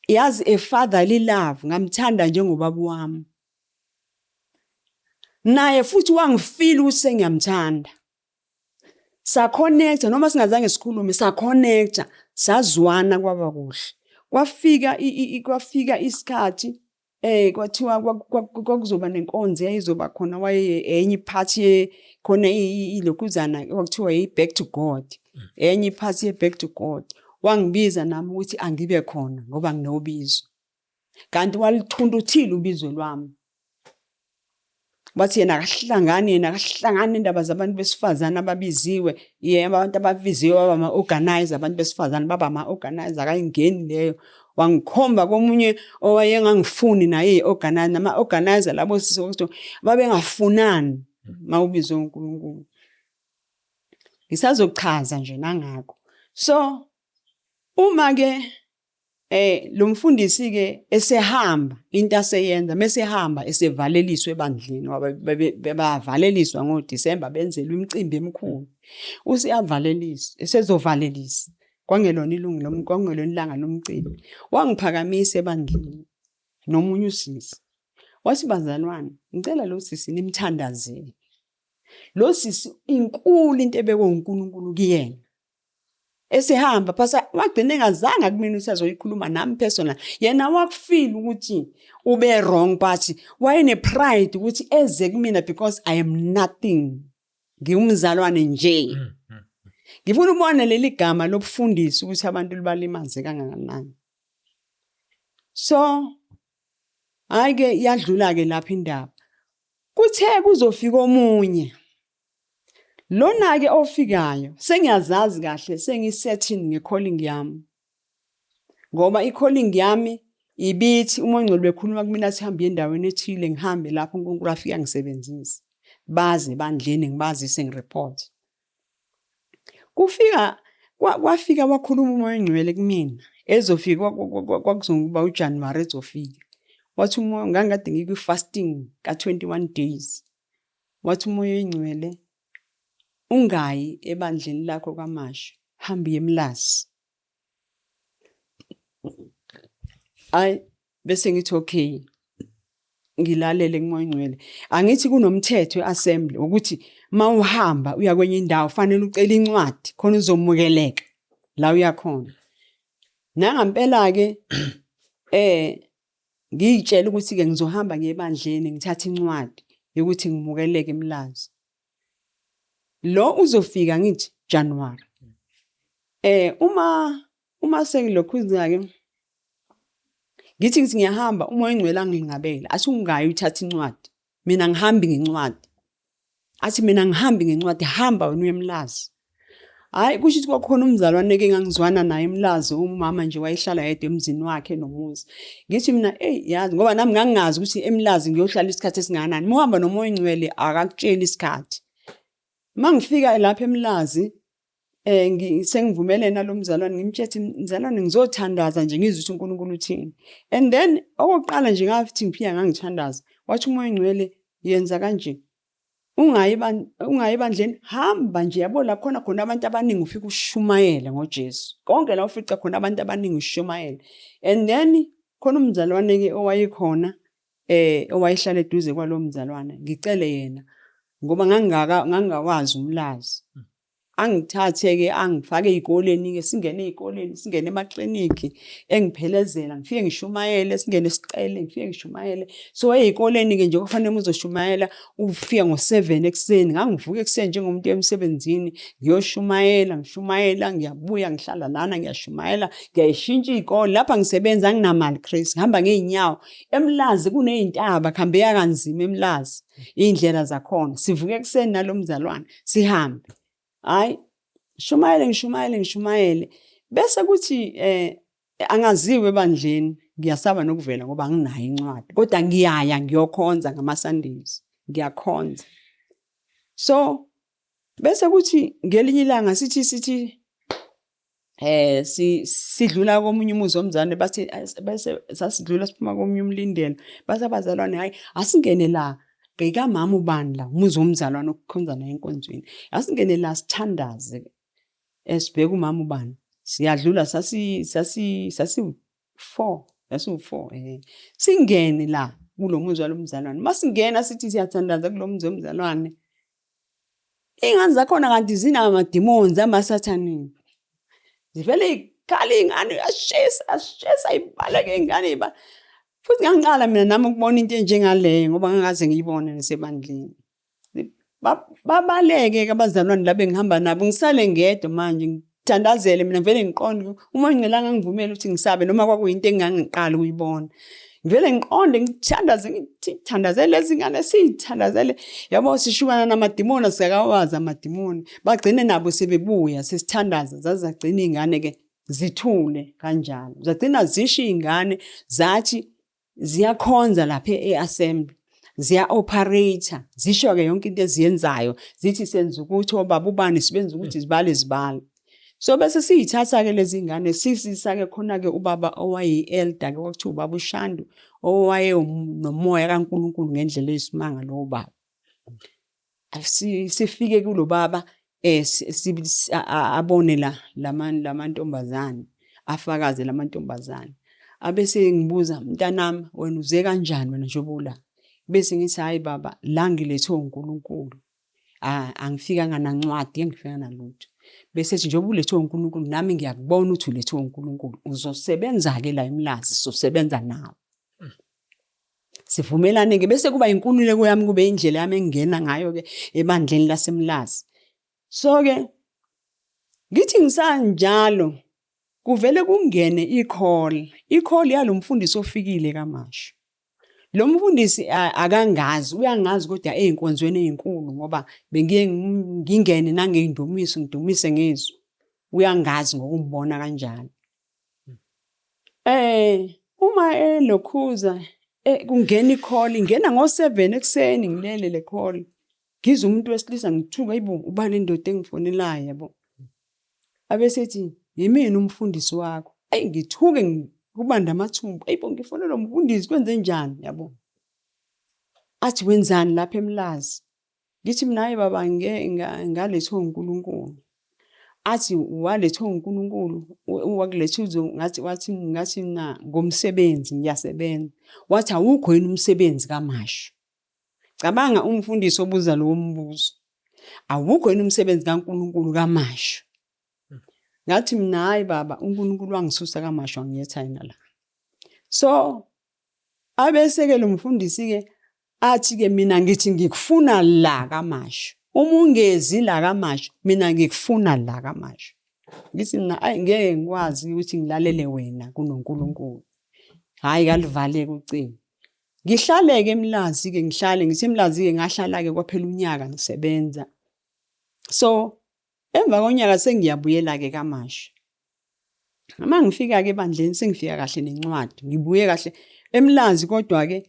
Yazi a fatherly love ngamthanda njengobaba wami. Naye futhi wangifila ukuthi sengiyamthanda. Sa-connecta noma singazange sikhulume sa-connecta sazwana kwaba kuhle. Kwafika isikhathi kwathiwa kwakuzoba nenkonzo eyayizoba khona waye enye iphathi khona ilokuzana kwakuthiwa yi-back to God. Enye iphathi ye-back to God. Wangibiza nami ukuthi angibe khona ngoba nginobizo. Kanti walithunduthile ubizo lwami. Bathi yena akahlangane indaba zabantu besifazana ababiziwe abantu ababiziwe baba ama-organizer abantu besifazana baba ama-organizer akayingeni leyo wangikhomba komunye owayengangifuni naye i-organizer nama-organizer labo sisokuthi babengafunani mawubizwe uNkulunkulu. Ngisazochaza nje nangakho. So uma ke lo mfundisi ke esehamba into aseyenza mesehamba esevaleliswe ebandleni bebavaleliswa ngoDisemba benzelwe imicimbi emikhulu usiyavalelisa esezovalelisa kwangelona ilanga lomcimbi wangiphakamisa ebandleni nomunye usisi wathi bazalwane ngicela lo sisi nimthandazele lo sisi inkulu into ebekwe uNkulunkulu kuyena esehamba phasa wagcina engazange kumina usazoyikhuluma nami personal yena wakufeel ukuthi ube wrong but wayene pride ukuthi eze kumina because I am nothing ngiyumzalwane nje. Ngifuna ubone leli gama lobufundisi ukuthi abantu libalimaze kangakanani. So ayike yadlula ke lapha indaba kuthe kuzofika omunye lona ke ofikayo sengiyazazi kahle sengisetting ngecalling yami ngoba icalling yami ibithi uMongcwele bekhuluma kumina sihambe endaweni ethile ngihambe lapho uNkulunkulu afika ngisebenzise baze bandleni ngibazise ngireport kwafika wakhuluma umoya ongcwele kumina ezofika kwakuzonguba uJanuary ezofika wathi umoya ngangade ngikwi fasting ka21 days wathi umoya ongcwele ungayi ebandleni lakho kaMasha hamba eMlazi. Bese ngithi okay ngilalele kumoya ongcwele angithi kunomthetho eassembly ukuthi mawuhamba uya kwenye indawo fanele ucela incwadi khona uzomukeleka la uyakhona. Nangempela ke ngiyitshela ukuthi ke ngizohamba ngebandleni ngithatha incwadi yokuthi ngimukeleke eMlazi. Lo uzofika ngithi January. Uma sengilokhuza ke ngithi ngiyahamba umoya engcwele angilingabela athi ungayi uthatha incwadi mina ngihambi ngencwadi athi mina ngihambi ngencwadi hamba wena uyeMlazi. Hayi kusho ukuthi kwakhona umzalwane ke ngangizwana naye eMlazi umama nje wayehlala yedwa emzini wakhe nomuzi. Ngithi mina yazi ngoba nami ngangingazi ukuthi eMlazi ngiyohlala isikhathi esinganani. Muhamba nomoya engcwele akakutshela isikhathi. Mangifika lapha eMlazi sengivumele nalo mzalwane ngimtshethi mzalwane ngizothandaza nje ngizwe ukuthi uNkulunkulu uthini. And then okokuqala nje ngathi ngiphika ngangithandaza wathi umoya engcwele yenza kanje. Ungayi bandleni hamba nje yabo la khona abantu abaningi ufika ushumayela ngoJesu. Konke la ufica khona abantu abaningi ushumayela. And then khona umzalwane ke owayekhona owayehlala eduze kwalo mzalwane ngicele yena ngoba ngangingakwazi umlazi. Angithathe ke angifake ezikoleni ke singene ezikoleni singene emakliniki engiphelezela ngifike ngishumayele singene esiqele ngifike ngishumayele so ezikoleni ke nje kufanele uzoshumayela ufika ngo7 ekseni ngangivuka ekseni njengomuntu emsebenzini ngiyoshumayela ngishumayela ngiyabuya ngihlala lana ngiyashumayela ngiyayishintsha izikole lapha ngisebenza nginamali Chris ngihamba ngeenyawo eMlazi kunezintaba khambeka kanzima eMlazi indlela zakhona sivuka ekseni nalo mzalwane sihambe. Hayi ngishumayele bese kuthi angaziwe ebandleni ngiyasaba nokuvela ngoba nginayo incwadi kodwa ngiyaya ngiyokhonza ngama-Sundays ngiyakhonza. So bese kuthi ngelinye ilanga sithi sidlula komunye umuzi womzane bathi bese sasidlula siphuma komunye umlindelo base abazalwane hayi asingene la ngeka mama ubani la umuzi womzalwane okukhonza naye enkonzweni asingene la sithandaze esibheka umama ubani siyadlula sasi 4 singene la kulo muzi walomzalwane masingena sithi siyathandaza kulo muzi womzalwane ingane zakhona kanti zina amademons amasathani zivele ikhala ingane ashesa ibhala ke ingane ba futhi ngiqala mina nami ukubona into enjengaleyo ngoba ngingaze ngiyibone nesebandleni babaleke abazalwane labe ngihamba nabo ngisale ngedwa manje ngithandazele mina vele ngiqonde uma ngicela ngangivumela ukuthi ngisabe noma kwakuyinto engangiqala ukuyibona vele ngiqonde ngithandazele lezi ngane sithandazele yabo sishukana namademoni sikawazi amademoni bagcine nabo sebebuya sesithandaza zazagcina izingane ke zithule kanjalo zagcina zisho izingane zathi ziyakhonza lapha eassembly ziya operator zisho ke yonke into eziyenzayo zithi senza ukuthi obaba ubani sibenza ukuthi zibale so bese siyithatha ke lezi ngane sisisa ke khona ke ubaba owayi elder ke wakuthiwa ubaba uShandu owaye nomoya kaNkuluNkulu ngendlela esimanga lo baba sifike kulo baba abone lamantombazane afakaze lamantombazane abese ngibuza mntanami wena uze kanjani wena njobola bese ngithi hayi baba la ngilethwe uNkulunkulu angifika nganancwadi ngifika nalutho bese ethi njengoba ulethwe uNkulunkulu nami ngiyakubona ukuthi ulethwe uNkulunkulu uzosebenza ke la eMlazi sizosebenza nawe sivumelane ke bese kuba inkululeko yami kube indlela yami engena ngayo ke ebandleni laseMlazi so ke ngithi ngisanjalo kuvele kungene i-call yalomfundisi ofikile kaMashu. Lo mfundisi akangazi uyangazi kodwa einkonzweni ezinkulu ngoba bengiye ngingene nangeindumiso ngidumise ngizwe uyangazi ngokumbona kanjalo. Uma lokhuza kungena i-call ingena ngo7 ekseni ngilele le call ngizwe umuntu wesilisa ngithuka yibo ubale indoda engifonelayo yabo abesethi yimini umfundisi wakho ngithuke kubanda amathumbu ayibo ngifonela umfundisi kwenze njani yabo athi wenzani lapha eMlazi ngithi mina hayi baba ngalethwa uNkulunkulu athi walethwa uNkulunkulu wakulethuzo ngathi mina ngomsebenzi ngiyasebenza wathi awukho yini umsebenzi kaMashu cabanga umfundisi obuza lo mbuzo awukho yini umsebenzi kaNkulunkulu kaMashu ngathi mina hayi baba uNkulunkulu wangisusa kaMashu angiyetha yena la So abeseke lo mfundisi ke athi ke mina ngithi ngikufuna la kaMasho. Uma ungezi la kaMasho, mina ngikufuna la kaMasho. Ngithi mina ngeke ngikwazi ukuthi ngilalele wena kunoNkulunkulu. Hayi kalivaleke ucingo. Ngihlale ke eMlazi ke ngihlale ngithi eMlazi ke ngahlala ke kwaphela unyaka ngisebenza. So emva konyaka sengiyabuyela ke kaMasho. Uma ngifika ke ebandleni sengifika kahle nencwadi. Ngibuye kahle eMlazi kodwa ke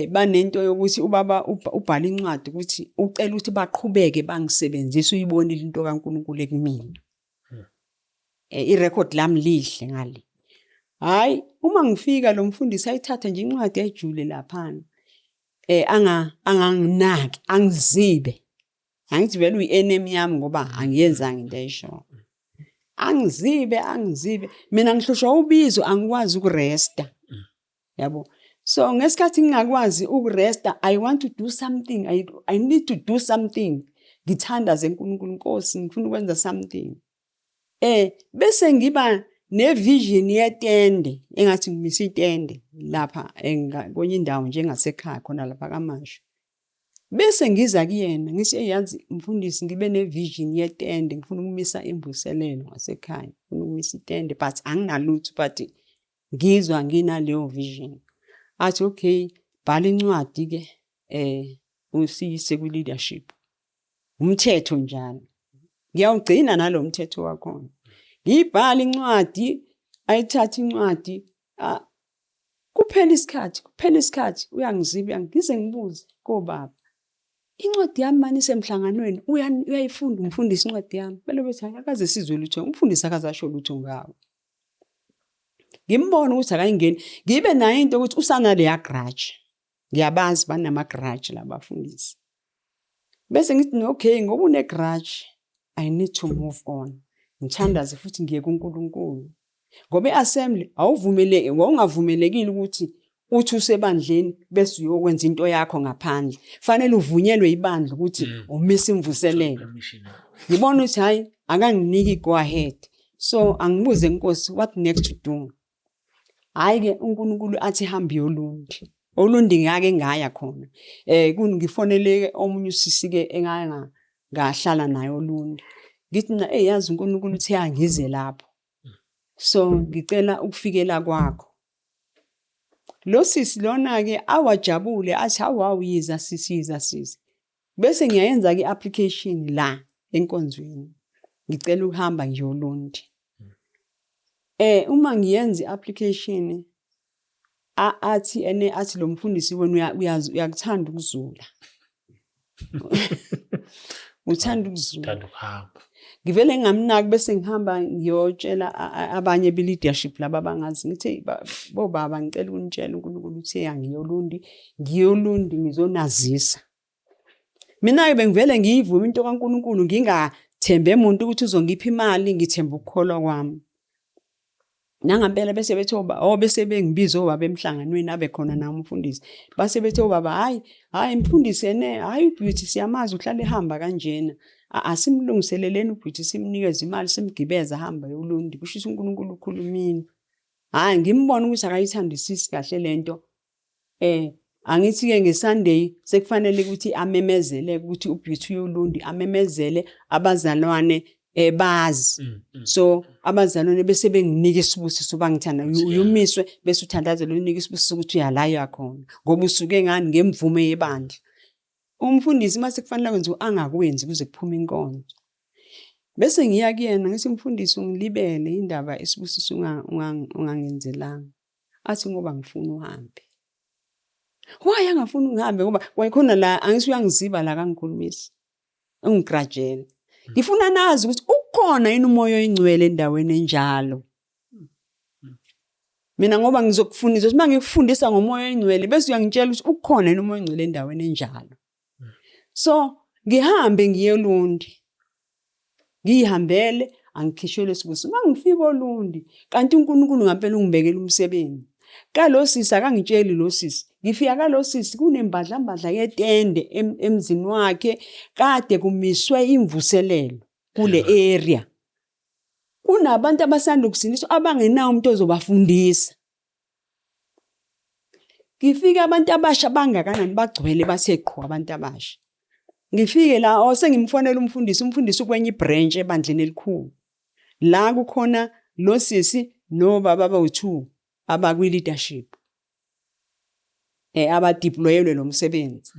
banento yokuthi ubaba ubhala incwadi ukuthi ucela ukuthi baqhubeke bangisebenzise uyibonile into kaNkulunkulu ekumina. I-record lami lihle ngale. Hayi uma ngifika lo mfundisi ayithatha nje incwadi ejule lapha. Anganginaki, angizibe. Angithi vele uyi-enemy yami ngoba angiyenzanga into ayisho. Angizibe. Mina ngihlushwa ubizo angikwazi ukuresta. Yabo. So ngesikhathi ngingakwazi ukuresta, I want to do something. I need to do something. Ngithanda zeNkulunkulu Nkosi, ngifuna ukwenza something. Bese ngiba nevision yetende, engathi ngimisa itende lapha kwenye indawo njengasekhaya khona lapha kaMasho. Bese ngiza kuyena, ngithi yazi mfundisi ngibe nevision yetende, ngifuna ukumisa imvuselelo ngasekhaya, ngifuna ukumisa itende but anginalutho but ngizwa nginaleyo vision. Athi okay, bhala incwadi ke usiyise ku leadership. Umthetho njalo. Ngiyawugcina nalomthetho wakho. Ngibhala incwadi, ayithatha incwadi, kuphela isikhathi uyangiziba ngize ngibuze kobaba. Incwadi yami manje isemhlanganweni uyayifunda umfundisi incwadi yami. Bele bethi akaze sizwe lutho, umfundisi akazasho lutho ngawo. Ngimbona ukuthi akayingeni, ngibe nayo into ukuthi usana le garage. Ngiyabazi banama garage labafundisi. Bese ngithi okay ngoba une garage, I need to move on. Ngithandaze futhi ngiye kuNkulunkulu. Ngoba eassembly awuvumeleke, wawungavumelekile ukuthi uthi usebandleni bese uyokwenza into yakho ngaphandle. Fanele uvunyelwe ibandla ukuthi umisa imvuselelo. Ngibona ukuthi hayi akanginiki go ahead. So angibuze inkosi what next to do. Hayi ke uNkulunkulu athi hambe yolundi. Olundi ngake ngaya khona. Ngifoneleke omunye usisi ke engaya ngahlala naye olundi. Ngithi na yazi uNkulunkulu uthi angize lapho. So ngicela ukufikela kwakho. Lo sisi lona ke awajabule athi awuyiza sisi. Bese ngiyayenza ke application la enkonzweni. Ngicela ukuhamba ngiyolundi. Uma ngiyenza application athi lo mfundisi wena uyakuthanda ukuzula. Uthanda ukuzula. Uthanda ukuhamba. Ngivele ngamnaki bese ngihamba ngiyotshela abanye be leadership laba bangazi ngithi bo baba ngicela unitshela uNkulunkulu uthi ngiyolundi ngizonazisa. Mina ke bengivele ngiyivuma into kaNkulunkulu ngingathembe umuntu ukuthi uzongipha imali, ngithemba ukukholwa kwami. Nangempela bese bethe bese bengibiza obaba emhlanganweni abe khona nami umfundisi. Base bethe obaba hayi mfundisi hayi uBeauty siyamazi uhlale ehamba kanjena. Asimlungiseleleni uBeauty simnikeze imali simgibeza hamba yolundi kusho ukuthi uNkulunkulu ukhulumini. Hayi ngimbona ukuthi akayithandisisi kahle lento. Angithi ke ngeSunday sekufanele ukuthi amemezele ukuthi uBeauty yolundi amemezele abazalwane bazi. So abazalwane bese benginika isibusiso bangithanda uyumiswe bese uthandazela unika isibusiso ukuthi uyalayo yakhona ngoba usuke ngani ngemvume yebandla. Umfundisi mase kufanele kwenza angakwenzi kuze kuphume inkonzo. Bese ngiya kuyena ngithi umfundisi ungilibele indaba isibusiso ungangenzelanga. Athi ngoba ngifuna uhambe. Why angafuni ngihambe ngoba wayikhona la angisi uyangiziba la kangikhulumisa. Ungigrajele. Ngifuna nazi ukuthi ukhona yini umoya oyingcwele endaweni enjalo. Mina ngoba ngizokufundisa uma ngikufundisa ngomoya oyingcwele bese uyangitshela ukuthi ukhona yini umoya oyingcwele endaweni enjalo. So ngihambe ngiye eLundi. Ngihambele angikhishwele isibusiso. Mangifika eLundi kanti uNkulunkulu ngempela ungibekela umsebenzi. Kalo sisi akangitsheli lo sisi. Ngifika kalo sisi kunembadla yetende emzini wakhe kade kumiswe imvuselelo kule area. Kunabantu abasanda kusindiswa abangenawo umuntu ozobafundisa. ngifike abantu abasha bangakanani bagcwele baseqhwa abantu abasha. Ngifike la sengimfonela umfundisi ukwenye ibranch ebandleni elikhulu. La kukhona lo sisi no baba abawu2 abakwi leadership. Abadeployelwe lo msebenzi.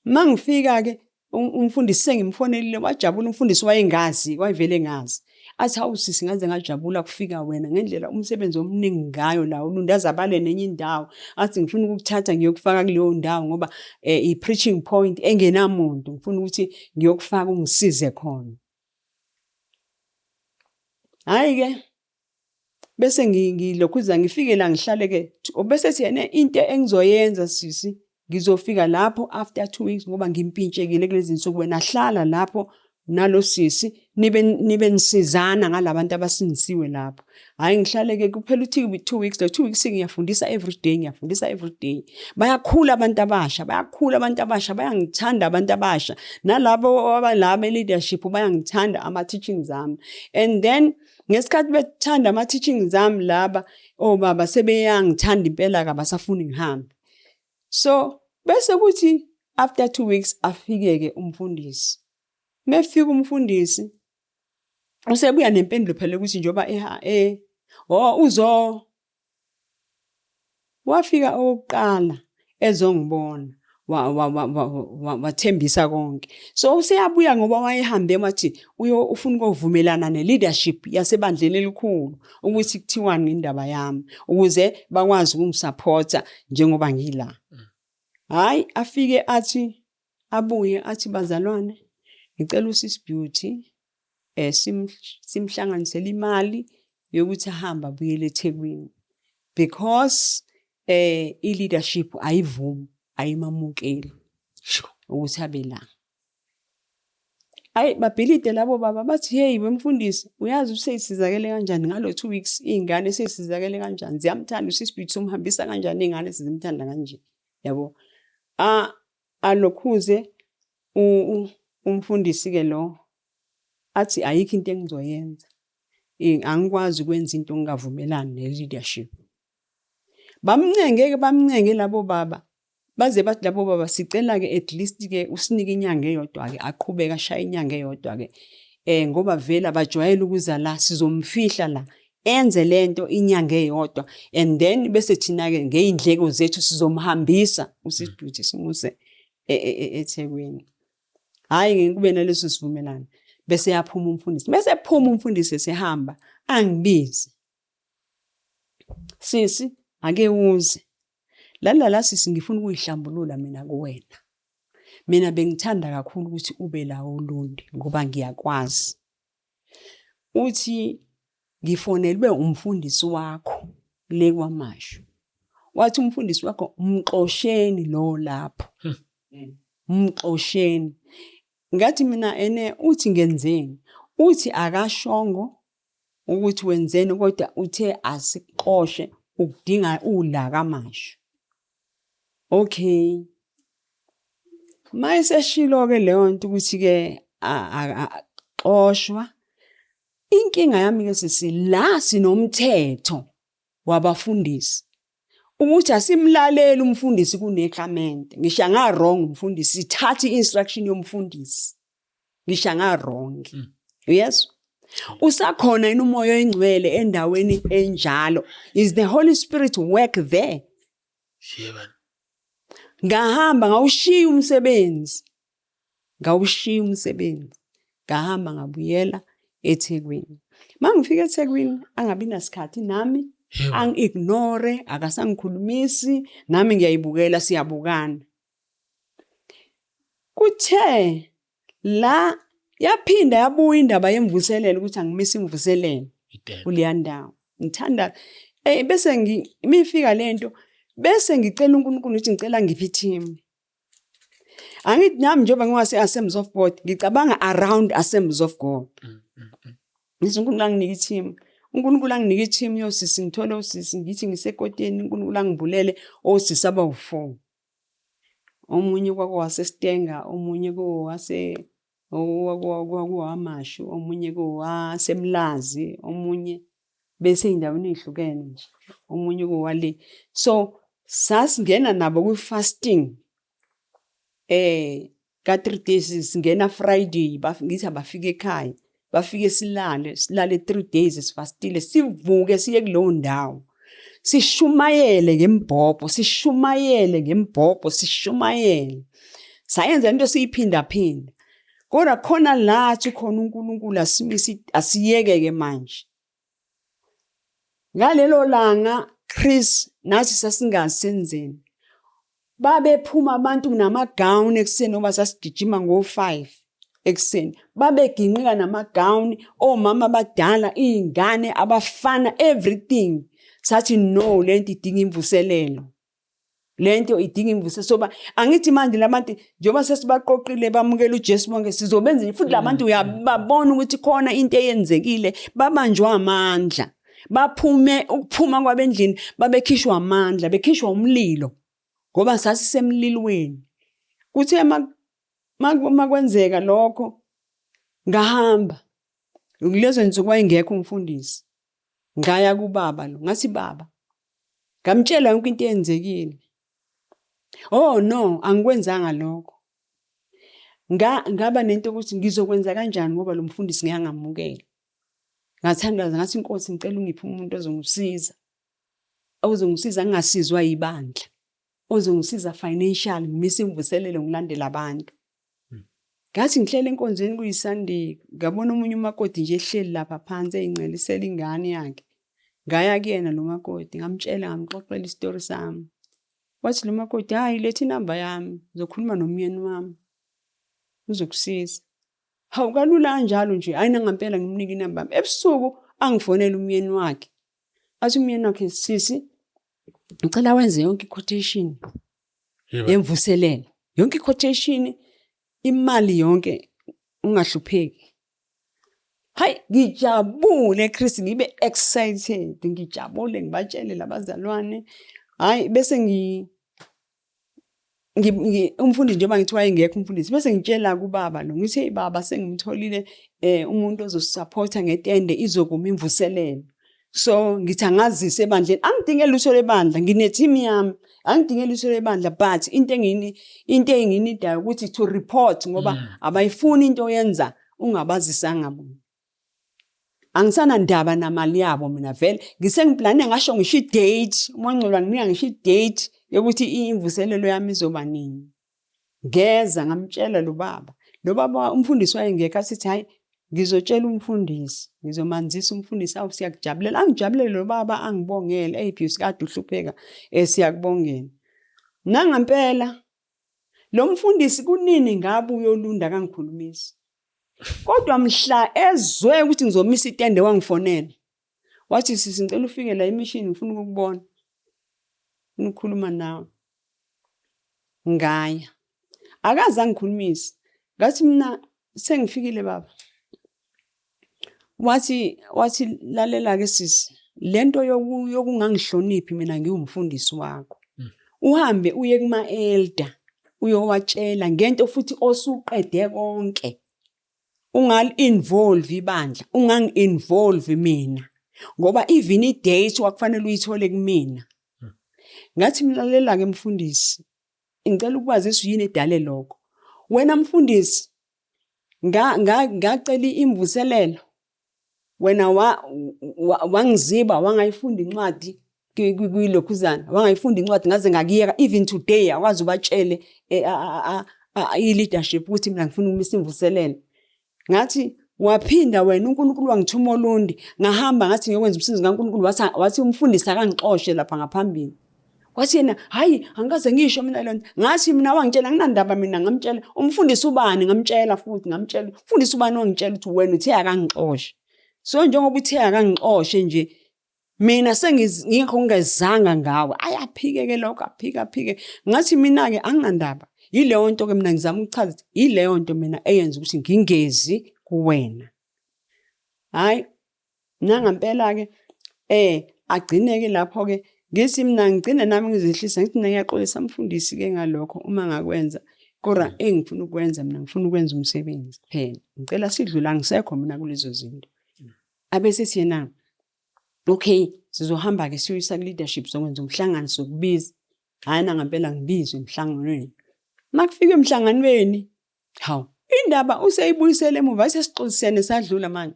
Mangifika ke umfundisi sengimfonelile wajabula umfundisi wayengazi wayevele ngazi. Athi hawu sisi ngaze ngajabula kufika wena ngendlela umsebenzi omningi ngayo la ulundaza abale nenye indawo. Athi ngifuna ukukuthatha ngiyokufaka kuleyo ndawo ngoba i-preaching point engenamuntu ngifuna ukuthi ngiyokufaka ungisize khona. Hayi ke bese ngilokhuza ngifike la ngihlale ke obese sithi yena into engizoyenza sisi ngizofika lapho after 2 weeks ngoba ngimpintshekile kulezi insuku wena hlala lapho nalo sisi nibe nisizana ngalabantu abasindisiwe lapho. Hayi ngihlale ke kuphela 2 weeks, the 2 weeks ngiyafundisa every day. Bayakhula abantu abasha, bayangithanda abantu abasha. Nalabo abalabo leadership bayangithanda ama teachings zami. And then ngesikhathi bethanda ama teachings zami laba baba sebeyangithanda impela kabasafuni ngihambe. So bese kuthi after 2 weeks afike ke umfundisi. Mefika umfundisi usebuya nempendulo phela ukuthi njoba uzo wafika oqala ezongibona wathembisa konke. So useyabuya ngoba wayehambe wathi ufuna ukuvumelana ne-leadership yasebandleni elikhulu ukuthi kuthiwani indaba yami ukuze bakwazi ukungisupporta njengoba ngila. Hayi afike abuye athi bazalwane ngicela uSisi Beauty simhlanganisele imali yokuthi ahamba abuyele eThekwini because i-leadership ayimamukeli ukuthi abe la. Hayi babhilide labo baba bathi hey wemfundisi uyazi useyisizakele kanjani ngalo 2 weeks izingane seyisizakele kanjani ziyamthanda uSisi Beauty somhambisa kanjani izingane sizimthanda kanje yabo. Alokhuze umfundisi ke lo athi ayikho into engizoyenza. Angikwazi ukwenza into ngingavumelani ne-leadership. Bamncenge labo baba. Baze bathi labo baba sicela ke at least ke usinike inyanga eyodwa ke aqhubeka ashaya inyanga eyodwa ke. Ngoba vele abajwayele ukuza la sizomfihla la. Enze lento inyanga eyodwa and then bese thina ke ngeindleko zethu sizomhambisa uSisi Beauty simuse eThekwini. Hayi ngikube naleso sivumelana bese yaphuma umfundisi. Bese ephuma umfundisi esehamba angibizi. Sisi ake uze. La sisi ngifuna ukuyihlambulula mina kuwena. Mina bengithanda kakhulu ukuthi ube la uLundi ngoba ngiyakwazi. Uthi ngifonelwe umfundisi wakho le kwaMashu. Wathi umfundisi wakho umxosheni lo lapho. Umxosheni. Ngathi mina uthi ngenzeni? Uthi akashongo ukuthi wenzeni kodwa uthe asiqoshe ukudinga ula kaMashu. Okay. Mayeseshilo ke leyo nto ukuthi ke aqoshwa. Inkinga yami ke sisi la sinomthetho wabafundisi. Ukuthi asimlaleli umfundisi kunekhamente. Ngisho nga wrong umfundisi sithatha instruction yomfundisi. Ngisho nga wrong. Yes. Usakhona inomoya oyingcwele endaweni enjalo. Is the Holy Spirit work there? Yebo. Ngahamba ngawushiya umsebenzi. Ngahamba ngabuyela eThekwini. Mangifika eThekwini angabi nasikhathi nami. Angi-ignore, akasangikhulumisi, nami ngiyayibukela siyabukana. Kuthe la yaphinda yabuya indaba yemvuselelo ukuthi angimisi imvuselelo kuleya ndawo. Ngithanda bese imifika lento bese ngicela uNkulunkulu ukuthi ngicela ngiphi team. Angithi nami njengoba ngwase Assemblies of God ngicabanga around Assemblies of God. uNkulunkulu anginike team. uNkulunkulu anginike team yosisi ngithola usisi ngithi ngisekoteni uNkulunkulu angivulele osisi abawu4. Omunye kwakwase Stenga, omunye kwase kwaMashu, omunye kwasemlazi, omunye bese indaweni ezihlukene nje. Omunye kwale. So sasingena nabo kwi-fasting ka 3 days singena Friday ngithi abafika ekhaya bafike silale 3 days sifastile sivuke siye kulowo ndawo sishumayele ngembhobho sishumayele sayenza into siyiphinda phinda kodwa khona lathi khona uNkulunkulu asiyeke manje ngalelo langa Chris nathi sasingasenzeni babephuma abantu namagawuni ekseni ngoba sasigijima ngo5 ekseni babeginqika namagawuni omama abadala izingane abafana everything sathi no lento idinga imvuselelo soba angithi manje labantu njengoba sesibaqoqile bamukela uJesu bonke sizobenza futhi labantu uyababona ukuthi khona into eyenzekile babanjwa amandla ukuphuma kwabendlini babekhishwa amandla bekhishwa umlilo ngoba sasisemlilweni kuthe makwenzeka lokho ngahamba kulezo nsuku wayengekho umfundisi ngaya kubaba lo ngathi baba ngamtshela yonke into eyenzekile oh no angikwenzanga lokho ngaba nento ukuthi ngizokwenza kanjani ngoba lo mfundisi ngiyangamukela ngathandaza ngathi inkosi ngicela ungiphe umuntu ozongisiza ngingasizwa yibandla ozongisiza financial ngimisa imvuselelo ngilandela abantu ngathi ngihlele enkonzweni kuyiSunday ngabona omunye umakoti nje ehleli lapha phansi eyincelisela ingane yakhe ngaya kuyena lo makoti ngamtshela ngamxoxela istory sami wathi lo makoti hayi lethi inamba yami ngizokhuluma nomyeni wami uzokusiza hawu kalula kanjalo nje ayina ngempela ngimnika inamba yami ebusuku angifonela umyeni wakhe athi umyeni wakhe sisi ngicela wenze yonke quotation yemvuselelo yonke quotation imali yonke ungahlupheki hayi ngijabule Chris ngibe excited ngijabule ngibatshele labazalwane hayi bese umfundi njengoba ngithi wayengekho umfundisi bese ngitshela kubaba lo ngithi hey baba sengimtholile umuntu ozosupporta ngetende izokuma imvuselelo so ngithi angazise ebandleni angidingela lutho lebandla ngine-team yami angidingela lutho lebandla but into enginidayo ukuthi to report ngoba abayifuni into yenza ungabazisanga bona angisana ndaba namali yabo mina vele ngisengiplane ngasho ngisho i-date uMaNcolo nginika ngisho i-date yokuthi imvuselelo yami izoba nini ngeza ngamtshela lo baba umfundisi wayengekho asithi hayi ngizotshela umfundisi ngizomanzisa umfundisi awu siyakujabulela angijabulele lo baba angibongele eyiphi usikade uhlupheka siyakubongela nangempela lo mfundisi kunini ngabe uyolunda kangikhulumisi kodwa mhla ezwe ukuthi ngizomisa itende wangifonela wathi sisi ngicela ufike la emission ngifuna ukukubona ukukhuluma nawe ngaya akaze angikhulumisa ngathi mina sengifikile baba wathi lalela ke sisi lento yokungangihloniphi mina ngiwumfundisi wakho uhambe uye kuma elder uyowatshela ngento futhi osuqede konke ungal-involve ibandla ungangi-involve mina ngoba even i-date wakufanele uyithole kumina ngathi mlalela ke mfundisi ngicela ukwazisa yini edale lokho wena mfundisi ngacela imvuselelo wena wangiziba wangayifunda incwadi kuyilokhuzana wangayifunda incwadi ngaze ngakiyeka even today akwazi ubatshele i-leadership ukuthi mina ngifuna ukumisa imvuselelo ngathi waphinda wena uNkulunkulu wangithuma olundi ngahamba ngathi ngiyokwenza umsebenzi kaNkulunkulu wathi umfundisi akangixoshe lapha ngaphambili wathi yena hayi angikaze ngisho mina lento ngathi mina wangitshela nginandaba mina ngamtshela umfundisi ubani ngamtshela futhi ngamtshela umfundisi ubani wangitshela ukuthi wena uthe akangixoshe so njengoba uthe akangixoshe nje mina sengingekho ngezanga ngawe ayaphike lokho aphike ngathi mina ke anginandaba yileyo nto ke mina ngizama ukuchaza yileyo nto mina eyenza ukuthi ngingezi kuwena hayi nangempela ke agcine ke lapho ke ngithi mina ngigcine nami ngizehlisa ngithi mina ngiyaxolisa mfundisi ke ngalokho uma ngakwenza kodwa engifuna ukwenza mina ngifuna ukwenza umsebenzi phela ngicela sidlula ngisekho mina kulezo zinto abese siyena okay sizohamba ke siyoyisa ku leadership sokwenza umhlangano sokubiza Hayi ngempela ngibizwe emhlanganweni. Makufika emhlanganweni, hawu, indaba useyibuyisele emuva isesixoxisene sadlula manje.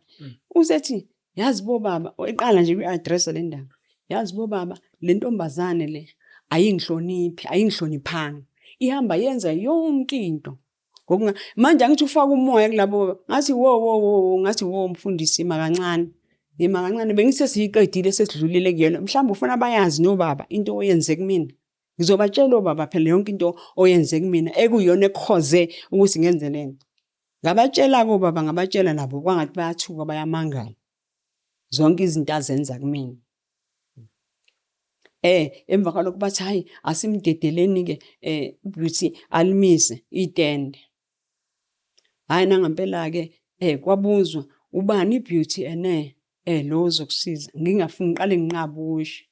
Usethi, yazi bo baba, eqala nje uyi-address le ndaba. Yazi bo baba, le ntombazane le ayingihloniphi, ayingihloniphanga. Ihamba yenza yonke into. Manje angithi ufaka umoya kulabo, ngathi wo, ngathi wo mfundisi makancane. Makancane bengisesiyiqedile sesidlulile kuyena. Mhlawumbe ufuna bayazi nobaba into oyenze kumina. Ngizobatshela obaba phela yonke into oyenze kumina ekuyona ekhoze ukuthi ngenze lento. Ngabatshela obaba, ngabatshela nabo kwangathi bayathuka bayamangala. Zonke izinto azenza kumina. Emva kwalokho bathi hayi asimdedeleni ke ukuthi alimise itende. Hayi ngempela ke kwabuzwa ubani ibeauty lo uzokusiza. Ngingafuni ngiqale nginqabushe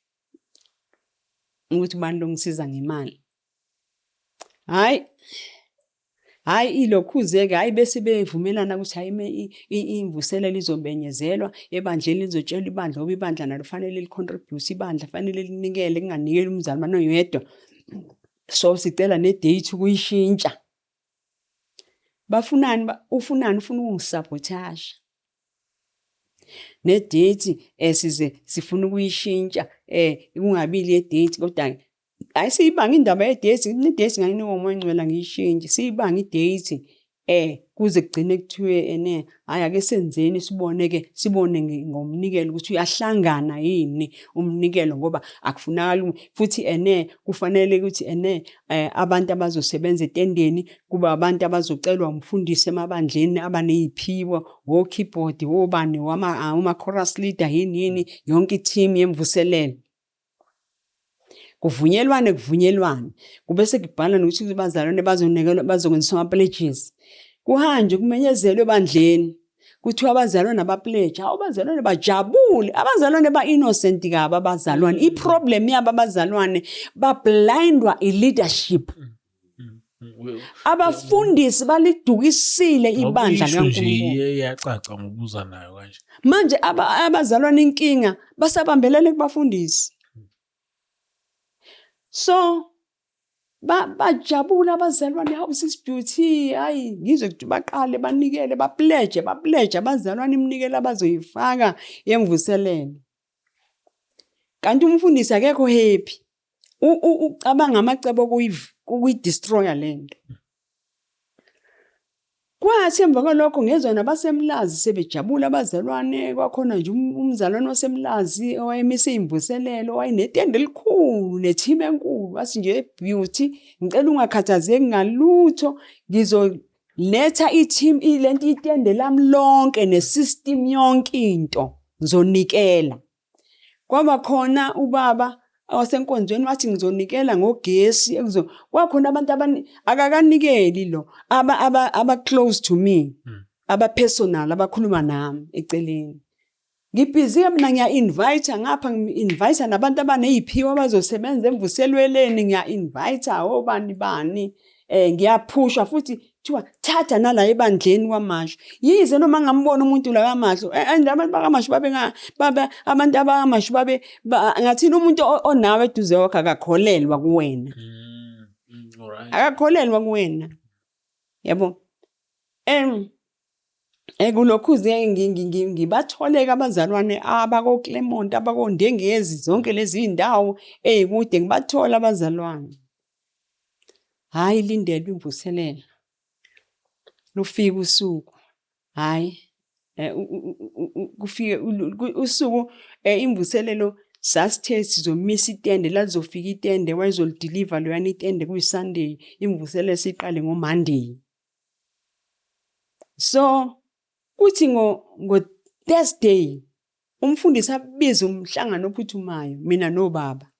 ukuthi bani lo ngisiza ngemali. Hayi ilokhuzeke hayi bese bevumelana ukuthi hayi imvuselelo izobenyezelwa ebandleni lizotshelwa ibandla ngoba ibandla nalo fanele licontribute ibandla fanele linikele kunganikeli umzalwane oyedwa. So sicela ne-date ukuyishintsha. Bafunani ufuna ukungisabotage. Ne-date sifuna ukuyishintsha kungabili ye-date kodwa hayi siyibanga indaba ye-date ne-date ngayinika umoya ngcwele ngiyishintshe siyibanga i-date kuze kugcine kuthiwe hayi ake senzeni sibone ngomnikelo ukuthi uyahlangana yini umnikelo ngoba akufunakala futhi kufanele ukuthi abantu abazosebenza etendeni kuba abantu abazocelwa umfundisi emabandleni abaneziphiwo wo keyboard wobani uma chorus leader yini yonke i-team yemvuselelo. Kuvunyelwane kube sekubhala nokuthi abazalwane bazonikelwa bazokwenza ama-pledges. Kuhanje kumenyezelwe ebandleni kuthiwa abazalwane abapledge abazalwane bajabule abazalwane ba-innocent kaba abazalwane i-problem yabo abazalwane bablindwa i-leadership. Abafundisi balidukisile ibandla kaNkulunkulu. Iyacaca ngokubuza nayo kanje. Manje abazalwane inkinga basabambelele kubafundisi. So bajabula abazalwane hawu sis beauty hayi ngizwe ukuthi baqale banikele bapledge abazalwane iminikelo abazoyifaka yemvuselelo. Kanti umfundisi akekho happy. Ucabanga amacebo ukuyidestroya lento. Kwathi emva kwalokho ngezwe nabasemlazi sebejabula abazalwane kwakhona nje umzalwane wasemlazi owayemise imvuselelo wayinetende elikhulu ne-team enkulu wathi nje beauty ngicela ungakhathazeki ngalutho ngizoletha i-team ilento itende lami lonke ne-system yonke into ngizonikela. Kwaba khona ubaba wasenkonzweni wathi ngizonikela ngogesi kwakhona abantu akakanikeli lo aba close to me aba personal abakhuluma nami eceleni. Ngibhizi mina ngiya-invite ngapha ngi-invite nabantu abaneziphiwo abazosebenza emvuselelweni ngiya-invite obani ngiyaphushwa futhi kuthiwa thatha nala ebandleni kwamasho yize noma ngambona umuntu la kamasho and abantu bakamasho abantu abamasho ngathini umuntu onawe eduze wakhe akakholelwa kuwena. Akakholelwa kuwena yabo. Kulokhuze ngibatholeka abazalwane abako Clement abako Ndengezi zonke lezi indawo kude ngibathola abazalwane. Hayi lindele imvuselelo. Lufika usuku. Hayi kufike usuku imvuselelo sasithe sizomisa itende la lizofika itende wayezolideliver loyana itende kuyiSunday imvuselelo siqale ngoMonday. So kuthi ngo Thursday umfundisi abiza umhlangano ophuthumayo mina nobaba.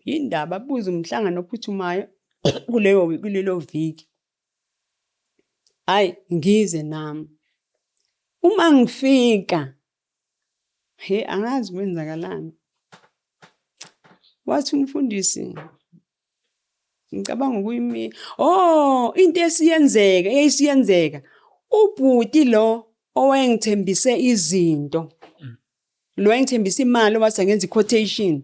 Indaba abuza umhlangano ophuthumayo kulelo viki. Hayi ngize nami. Uma ngifika angazi kwenzakalani. Wathi umfundisi ngicabanga ukuyimi into eyisiyenzeka ubhuti lo owayengithembise izinto lo engithembisa imali wathi angenza i-quotation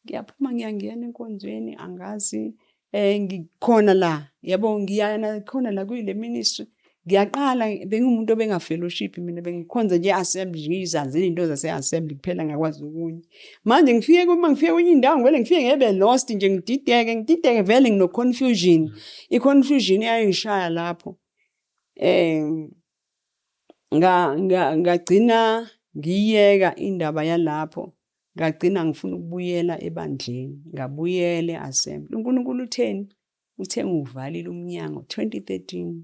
Ngiyaphuma ngiyangena enkonzweni angazi ngikhona la yabo ngiyana khona la kuyile ministry ngiyaqala bengumuntu obengafellowship mina bengikhonza nje assembly ngizazi izinto zase assembly kuphela ngakwazi ukunye manje ngifike kwenye indawo ngivele ngifike ngebe lost nje ngidideke vele ngino confusion i-confusion ayangishaya lapho ngagcina ngiyeka indaba yalapho ngagcina ngifuna ukubuyela ebandleni ngabuyele assembly uNkulunkulu utheni uthe ngivalile umnyango 2013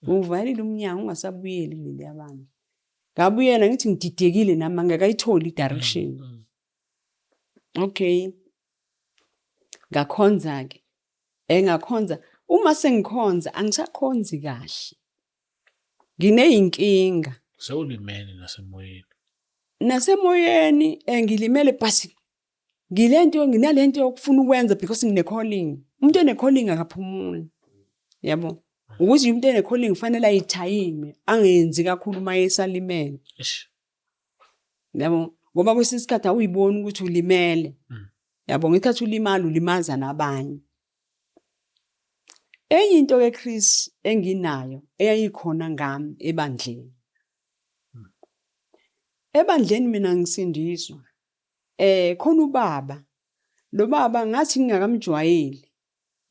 uvalile umnyango ungasabuyeli leli yabami ngabuyela ngithi ngididekile nami ngakayitholi direction okay ngakhonza ke ngakhonza uma sengikhonza angisakhonzi kahle ngineyinkinga sewulimele nasemoyeni ngilimele basi nginalento yokufuna ukwenza because ngine calling umuntu ene calling akaphumuli yabo ukuthi umuntu ene calling kufanele ayithayime angenzi kakhulu maye esalimele yabo ngoba kwesisikhathi awuyiboni ukuthi ulimele yabo ngikhathi ulimala ulimaza nabanye enye into ke Chris enginayo eyayikhona ngami ebandleni mina ngisindiswa khona ubaba lo baba ngathi ngingakamjwayeli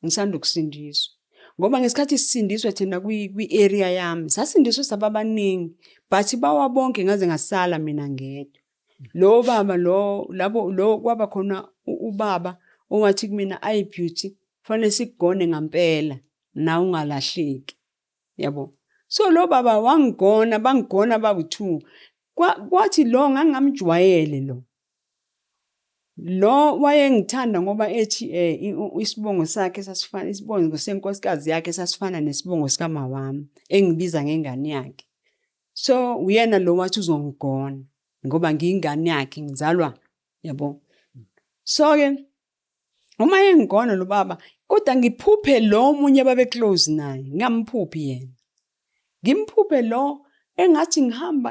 ngisanda ukusindiswa ngoba ngesikhathi sisindiswa thina kwi-area yami sasindiswa sababaningi but bawa bonke ngaze ngasala mina ngedwa lo baba lo kwaba khona ubaba owathi kumina ayi beauty fanele sikugone ngempela na ungalahleki yabo so lo baba wangigona bangigona baku2 kwathi lo ngangamjwayele lo wayengithanda ngoba ethi isibongo sakhe sasifana isibongo senkosikazi yakhe sasifana nesibongo sikama wami engibiza ngengane yakhe so uyena lo wathi uzongigona ngoba ngiyingane yakhe ngizalwa yabo so ke uma engigona lo baba kodwa ngiphuphe lo munye babe close naye ngamphuphi yena ngimphuphe lo engathi ngihamba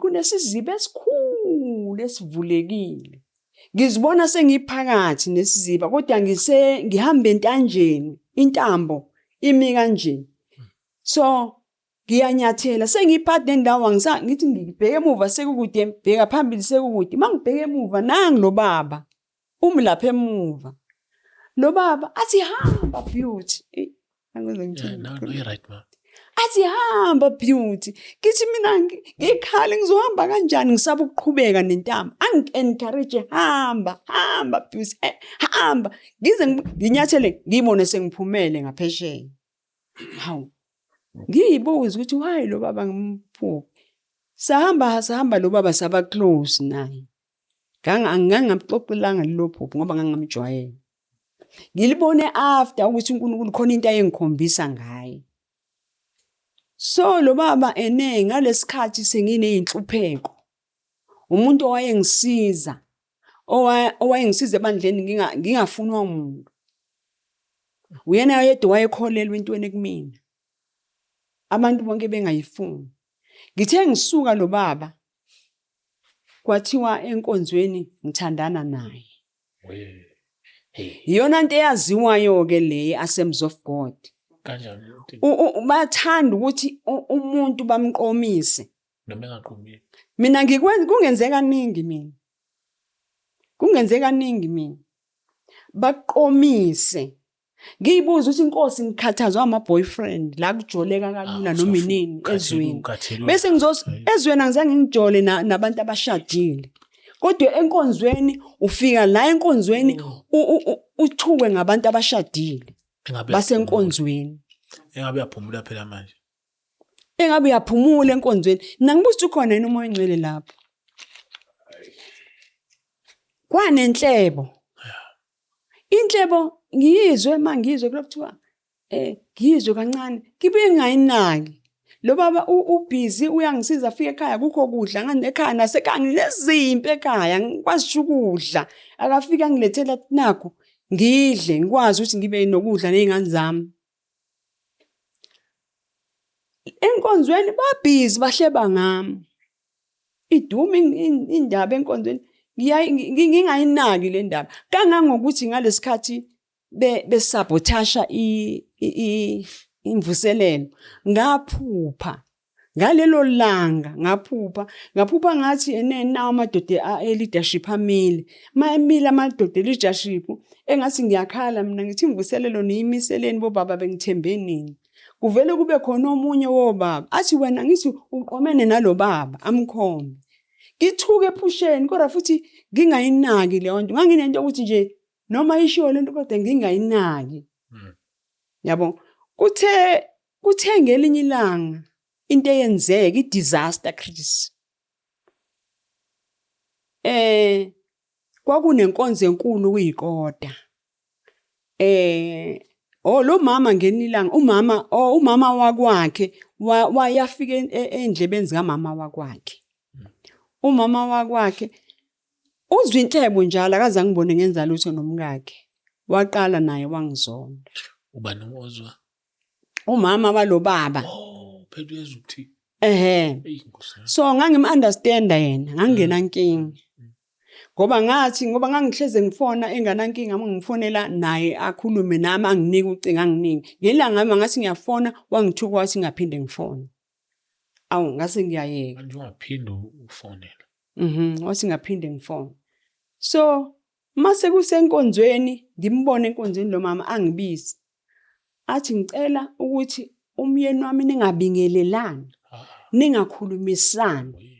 kunesiziba esikhulu esivulekile ngizibona sengiphakathi nesiziba kodwa ngihamba entanjeni intambo imi kanje so ngiyanyathela sengiphakathi nendawo ngithi ngibheke emuva sekukude bheka phambili sekukude mangibheke emuva nangi lo baba lapha emuva lo baba athi hamba beauty angizwe ngithini no you're right ma athi hamba beauty kithi mina ngikhale ngizohamba kanjani ngisaba ukuqhubeka nentamba encourage hamba beauty hamba ngize nginyathele ngibone sengiphumele ngaphesheya hawu ngiyibuza ukuthi why lo baba ngimphuphe sahamba lo baba saba close naye ngangamxoxelanga lo phupho ngoba ngangamjwayela ngilibone after ukuthi uNkulunkulu khona into ayengikhombisa ngaye so lo baba ngalesikhathi sengineyinhlupheko umuntu owayengisiza owayengisiza ebandleni ngingafunwa umuntu uyena yedwa wayekholelwa intweni kumina abantu bonke bengayifuni ngithe ngisuka lo baba kwathiwa enkonzweni ngithandana naye iyona into eyaziwayo ke le Assemblies of God kanjani bathanda ukuthi umuntu bamqomise noma engaqhubeki mina kungenzeka kaningi mina baqomise ngiyibuza ukuthi inkosi ngikhathazwa ama boyfriend la kujoleka kalula noma inini ezweni bese ezweni angizange ngijole nabantu abashadile kodwa enkonzweni ufika la enkonzweni uchuwe ngabantu abashadile basenkonzweni engabe yaphumula phela manje engabe yaphumula enkonzweni nangibuza ukhona yini umoya engcwele lapho kwanenhlebo inhlebo ngiyizwe mangizwe kulokuthiwa ngiyizwe kancane kibe ngayinaki lo baba ubhizi uyangisiza afike ekhaya kukho kudla ngane ekhaya nasekhaya nginezimpi ekhaya ngikwazi ukudla akafika ngilethela nakho ngidle ngikwazi ukuthi ngibe nokudla nezingane zami enkonzweni babhizi bahleba ngami iduma indaba enkonzweni ngingayinaki le ndaba kangangokuthi ngalesikhathi besabotasha imvuselelo ngaphupha ngalelo langa ngaphupha ngathi nawo amadoda leadership amile mayemile amadoda leadership engathi ngiyakhala mina ngithi imvuselelo niyimiseleni bobaba bengithembeni kuvele kube khona omunye wobaba athi wena ngithi uqomene nalobaba amkhombe ngithuke ephusheni kodwa futhi ngingayinaki leyo nto nganginento ukuthi nje noma isho lento kodwa ngingayinaki yabo kuthe ngelinye ilanga into eyenzeka idisaster Chris kwakunenkonzo enkulu kuyikota lo mama ngenilanga umama wakwakhe wayafika endlebeni zikamama wakwakhe umama wakwakhe uzwe inhlebo njalo akaze ngibone ngenza lutho nomkakhe waqala naye wangizonda ubani ozwa umama walobaba phela uyezuthi so ngangim-understanda yena ngangena nkinga ngoba ngangihleze ngifona enganankinga ngifonela naye akhulume nami anginike ucingo anginike ngelanga ngami ngathi ngiyafona wangithuka wathi ngaphinde ngifone ngase ngiyayeka manje ungaphinde ufonela wathi ngaphinde ngifone so mase kusenkonzweni ngimbone enkonzweni lo mama angibizi athi ngicela ukuthi umyeni wami ningabingelelani ningakhulumisani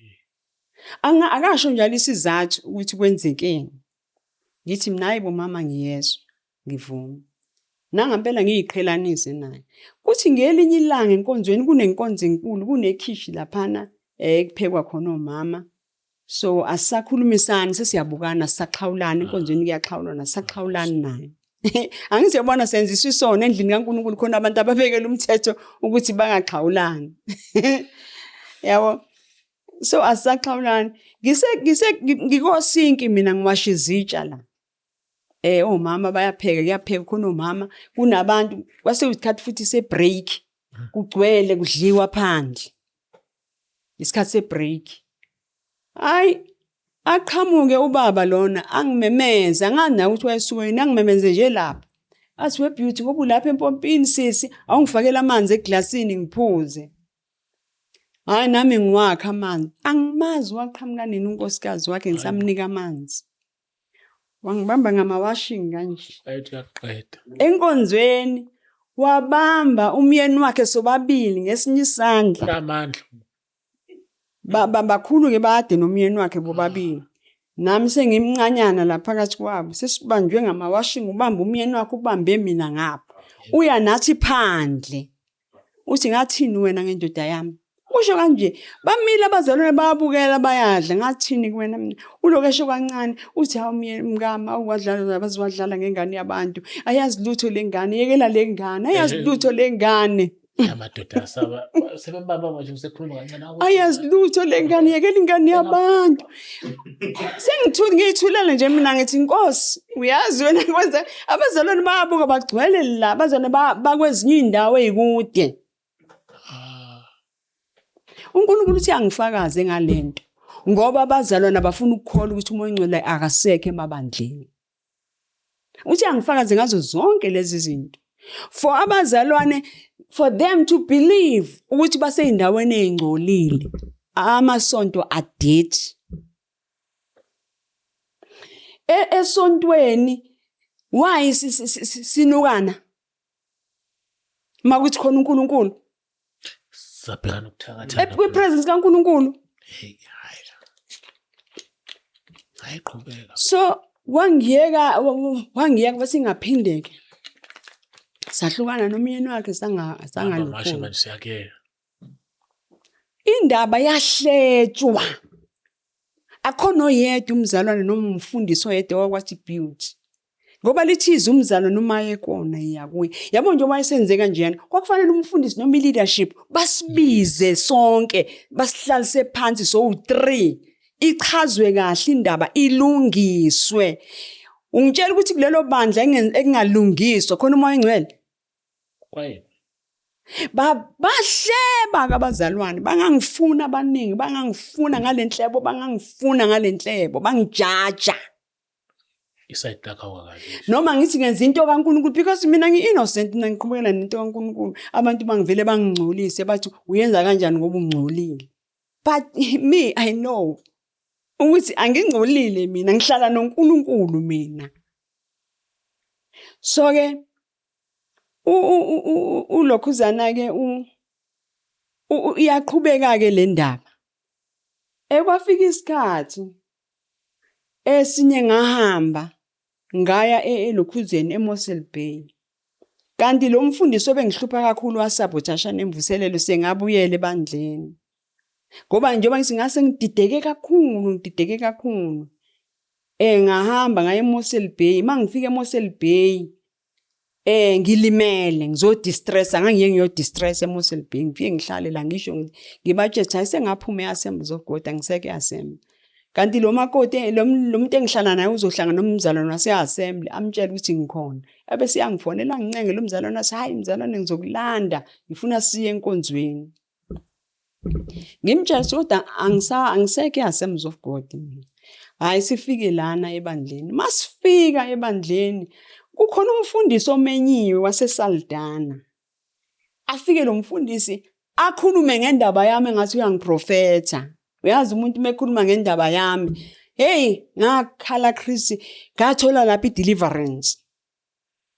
akasho njalo isizathu ukuthi kwenzekeni ngithi mina hayibo mama ngiyezwa ngivuma nangempela ngiyiqhelanise naye kuthi ngelinye ilanga enkonzweni kunenkonzo enkulu kunekhishi laphana ekuphekwa khona omama so asakhulumisana sesiyabukana saxhawulana enkonzweni kuyaxhawulana saxhawulana naye angithi yabona senziswa isona endlini kaNkulunkulu khona abantu ababekela umthetho ukuthi bangaxhawulani yabo so asaxhawulana ngikosinki mina ngiwasha izitsha la omama kuyapheka khona omama kunabantu kwase isikhathi futhi sebreak kugcwele kudliwa phandle isikhathi sebreak hayi aqhamuke ubaba lona angimemeza ngana ukuthi wayesuke angimemeze nje lapha athi we beauty ngoba ulapha empompini sisi awungifakela amanzi eglasini ngiphuze hayi nami ngiwakha amanzi angimazi waqhamuka nini unkosikazi wakhe ngisamnika amanzi wangibamba ngamawashing kanje ayithi yaqeda enkonzweni wabamba umyeni wakhe sobabili ngesinye isandla amandla bakhulu ke bade nomyeni wakhe bobabili nami sengimncanyana la phakathi kwabo sesibanjwe ngamawashing ubamba umyeni wakhe ubambe mina ngapha uya nathi phandle uthi ngathini wena ngendoda yami usho kanje bamile abazalwane bayabukela bayadla ngathini kuwena mina ulokesho kancane uthi hawu myeni mngama awukwadlala abaziwadlala ngengane yabantu ayazi lutho lengane yekela lengane ayazi lutho lengane amadoda sebembaba manje usekhuluma kancane ayazi lutho lengane yekela ingane yabantu ngiyithulele nje mina ngithi inkosi uyazi wena kwenza abazalwane bayabuka bagcwele la abazalwane bakwezinye indawo ezikude uNkulunkulu uthi angifakaze ngalento ngoba abazalwane abafuna ukukholwa ukuthi umoya ongcwele akasekho emabandleni uthi angifakaze ngazo zonke lezi zinto for abazalwane for them to believe ukuthi baseyindaweni ezingcolile amasonto adethi esontweni why sinukana makuthi khona uNkulunkulu sabhekana ukuthakatha kwi-presence kaNkulunkulu hayiqhubeka so wangiyeka basingaphindeke sahlukana nomyeni wakhe sangalukhulu manje siyakela indaba yahletshwa akhona oyedwa umzalwane noma umfundisi oyedwa wakwathi beauty ngoba lithiza umzalo noma yekona iyakuye yabo nje wayesenzeka njena kwakufanele umfundisi noma leadership basibize sonke basihlalise phansi so u3 ichazwe kahle indaba ilungiswe ungitshela ukuthi kulelo bandla engingalungiswa khona umoya ongcwele kwayena Bahleba kabazalwane, bangangifuna abaningi, bangangifuna ngalenhlebo, bangijaja. Iside lakho akakalisi. Noma ngithi ngenza into kaNkulunkulu because mina ngi-innocent mina ngiqhubekela nento kaNkulunkulu. Abantu bangivele bangingcolise bathi uyenza kanjani ngoba ungcolile. But me I know ukuthi angingcolile mina, ngihlala noNkulunkulu mina. So ke ulokhuzana ke iyaqhubeka ke le ndaba. Ekwafika isikhathi esinye ngahamba ngaya elokhuzeni eMossel Bay. Kanti lo mfundisi obengihlupha kakhulu wasabotasha nemvuselelo sengabuyele ebandleni. Ngoba njengoba ngingase ngidideke kakhulu. Ngahamba ngaye eMossel Bay, mangifika eMossel Bay ngilimele ngizodistress angangiye ngiyodistress eMossel Bay ngifike ngihlale la ngisho ngibatshe cha sengaphuma eAssembly of God angiseke eAssembly. Kanti lo makoti lo muntu engihlala naye uzohlangana nomzalwane waseAssembly amtshela ukuthi ngikhona. Ebese yangifonela ngincenge lo mzalwane wathi hayi mzalwane ngizokulanda ngifuna siye enkonzweni. Ngimtshela ukuthi angiseke eAssembly of God mina. Hayi sifike lana ebandleni. Masifika ebandleni kukhona umfundisi omenyiwe waseSaldanha. Afike lo mfundisi akhulume ngendaba yami ngathi uyangiprofetha. Uyazi umuntu mekhuluma ngendaba yami. Hey, ngakhala Chris, ngathola lapha ideliverance.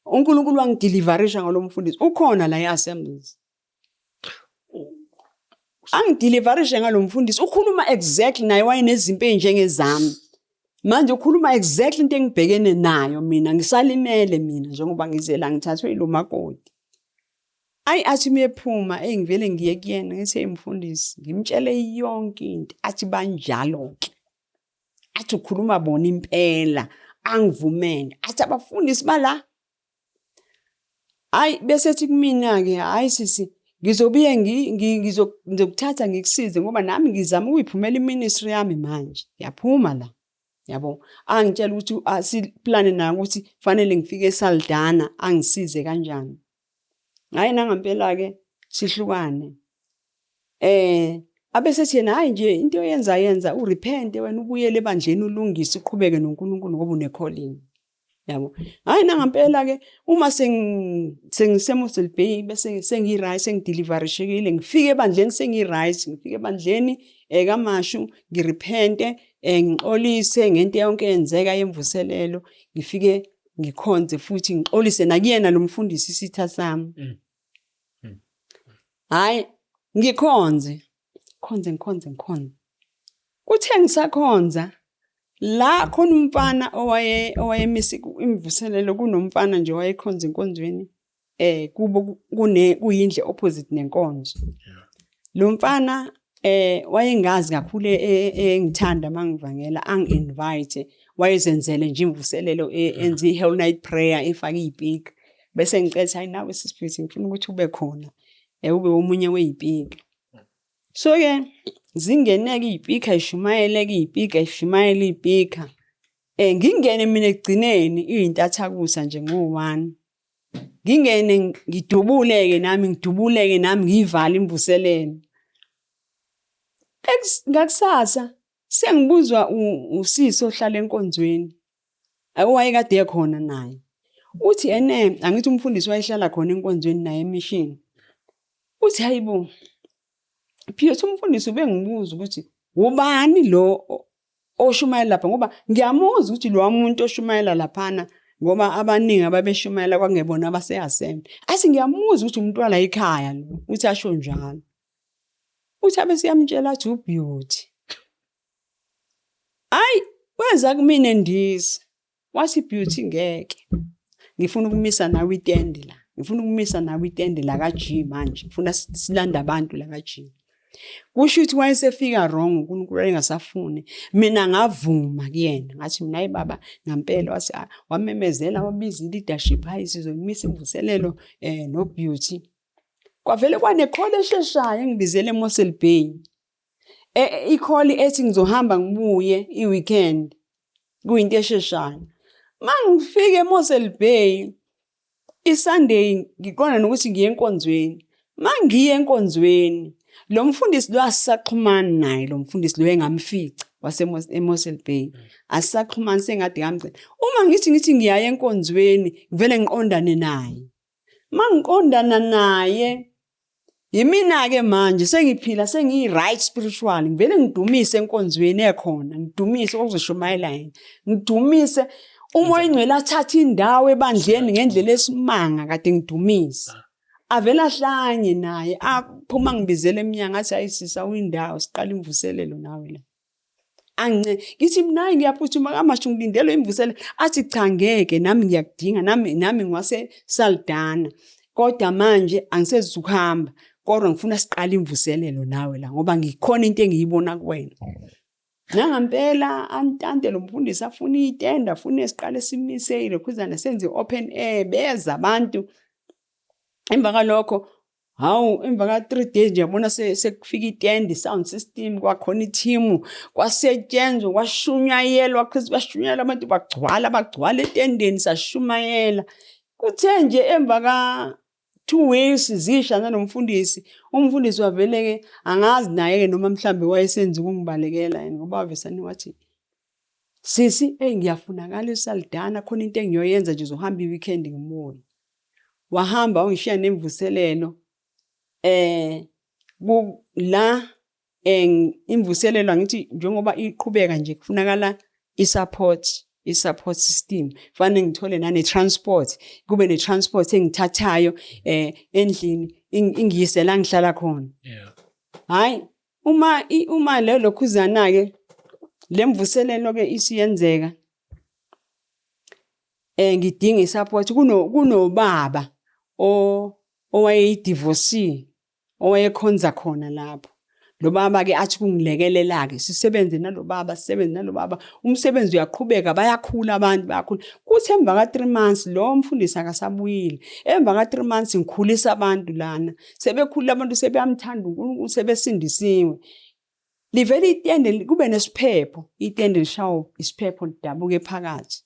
uNkulunkulu wangideliverisha ngalo mfundisi. Ukhona la eAssemblies. Angideliverisha ngalo mfundisi. Ukhuluma exactly naye wayenezimpi njengezami. Manje ukhuluma exactly into engibhekene nayo mina ngisalimele mina njengoba ngizela ngithathwe ilo makoti. Athi mephuma engivele ngiye kuyena ngithi emfundisi ngimtshele yonke into athi banjalo ke. Athi ukhuluma bona impela angivumene. Athi abafundisi bala. Bese ethi kumina ke sisi ngizobuye ngizokuthatha ngikusize ngoba nami ngizama ukuyiphumela iministry yami manje. Yaphuma la. Yabo angitshela ukuthi asiplane na ukuthi kufanele ngifike eSaldanha angisize kanjani. Hayi nangempela ke sihlukane. Abesethi yena hayi nje into yenza urepent wena ubuyele ebandleni ulungise uqhubeke noNkulunkulu ngoba unecalling. Yabo. Hayi nangempela ke uma sengiseMossel Bay bese sengiyiright sengideliverishekile ngifike ebandleni sengiyight ngifike ebandleni kaMashu ngirepente ngixolise ngento yonke yenzeka yemvuselelo ngifike ngikhonze futhi ngixolise nakuyena lo mfundisi isitha sami. Hayi ngikhonze uthe ngisakhonza la khona umfana owayemisi imvuselelo kunomfana nje wayekhonza inkonzweni kubo kuyindle opposite nenkonzo. Lo mfana wayengazi kakhulu engithanda mangivangela angi-invite wayezenzele nje imvuselelo enzi whole night prayer efaka izipika bese ngicela hayi nawe sisifithi ngifuna ukuthi ube khona ube omunye wezipika. So ke zingeneke izipika ishumayele izipika ngingene mina egcineni izintathakusa nje ngo1 ngingene ngidubuleke nami ngivala imvuselelo. Ngakusasa sengibuzwa usisi ohlala enkonzweni awayekade ekhona naye uthi angithi umfundisi wayehlala khona enkonzweni naye emission uthi hayibo Phethu umfundisi ubengibuza ukuthi ubani lo oshumayela lapha ngoba ngiyamuza ukuthi lo muntu oshumayela laphana ngoba abaningi ababeshumayela kwangebona abaseAssembly athi ngiyamuza ukuthi umuntu wala ekhaya lo uthi asho njalo. Uthi abesiyamtshela athi uBeauty. Wenza kumina ndisi. Wathi Beauty ngeke. Ngifuna ukumisa nawe itende la. Ngifuna ukumisa nawe itende la kaG manje. Ngifuna silanda abantu la kaG. Kusho ukuthi wayesefika wrong uNkulunkulu engasafune. Mina ngavuma kuyena. Ngathi mina hayi baba ngempela wamemezela wabiza leadership hayi sizomisa imvuselelo noBeauty. Kwavele kwanecall esheshayo engibizele eMossel Bay. Icall ethi ngizohamba ngibuye iweekend. Kuyinto esheshayo. Mangifike eMossel Bay iSunday ngiqona nokuthi ngiye enkonzweni. mangiye enkonzweni lo mfundisi lo asisaxhumana naye lo mfundisi lo engamfica Mossel Bay asisaxhumana sengathi ngamgcina uma ngithi ngiyaye enkonzweni vele ngiqondane naye mangiqondana naye yimina ke manje sengiphila sengiyi-right spiritual ngivele ngidumise enkonzweni ekhona ngidumise okuzoshumayela yena ngidumise umoya ingcwele athatha indawo ebandleni ngendlela esimanga kade ngidumise avela ahlanye naye aphuma ngibizele eminyango athi ayisisa uyindawo siqala imvuselelo nawe la ngithi mina ngiyaphuthuma kamasho ngilindele imvuselelo athi cha ngeke nami ngiyakudinga nami ngwase Saldanha kodwa manje angisezukuhamba kodwa ngifuna siqala imvuselelo nawe la ngoba ngikhona into engiyibona kuwena nangempela antante lo mfundisi afuna itenda afuna siqale simise irekhuzana senze open air beza abantu emva kalokho emva ka 3 days ngiyabona sekufika itende sound system kwakhona i-team kwasetshenzwa kwashunyayelwa bashunyayela abantu bagcwala etendeni sashumayela kuthe nje emva ka 2 weeks zisha nanomfundisi umfundisi waveleke angazi naye ke noma mhlambe wayesenza ukungibalekela yena ngoba wavesani wathi sisi ngiyafunakala eSaldanha khona into engiyoyenza nje uzohamba iweekend ngibuye wahamba ungishiya nemvuselelo la imvuselelo ngithi njengoba iqhubeka nje kufunakala i-support system fanele ngithole nane transport kube ne transport engithathayo endlini ingiyise la ngihlala khona hayi uma lelo khuzana ke lemvuselelo ke isiyenzeka ngidinga i-support kunobaba owayeyidivorce owayekhonza khona lapho lo baba ke athi kungilekelela ke sisebenze nalobaba umsebenzi uyaqhubeka bayakhula abantu bayakhula kuthi emva ka 3 months lo mfundisi akasabuyile emva ka 3 months ngikhulisa abantu lana sebekhulula abantu sebeyamthanda uNkulunkulu sebesindisiwe livele itende kube nesiphepho itende lishawo isiphepho lidabuke phakathi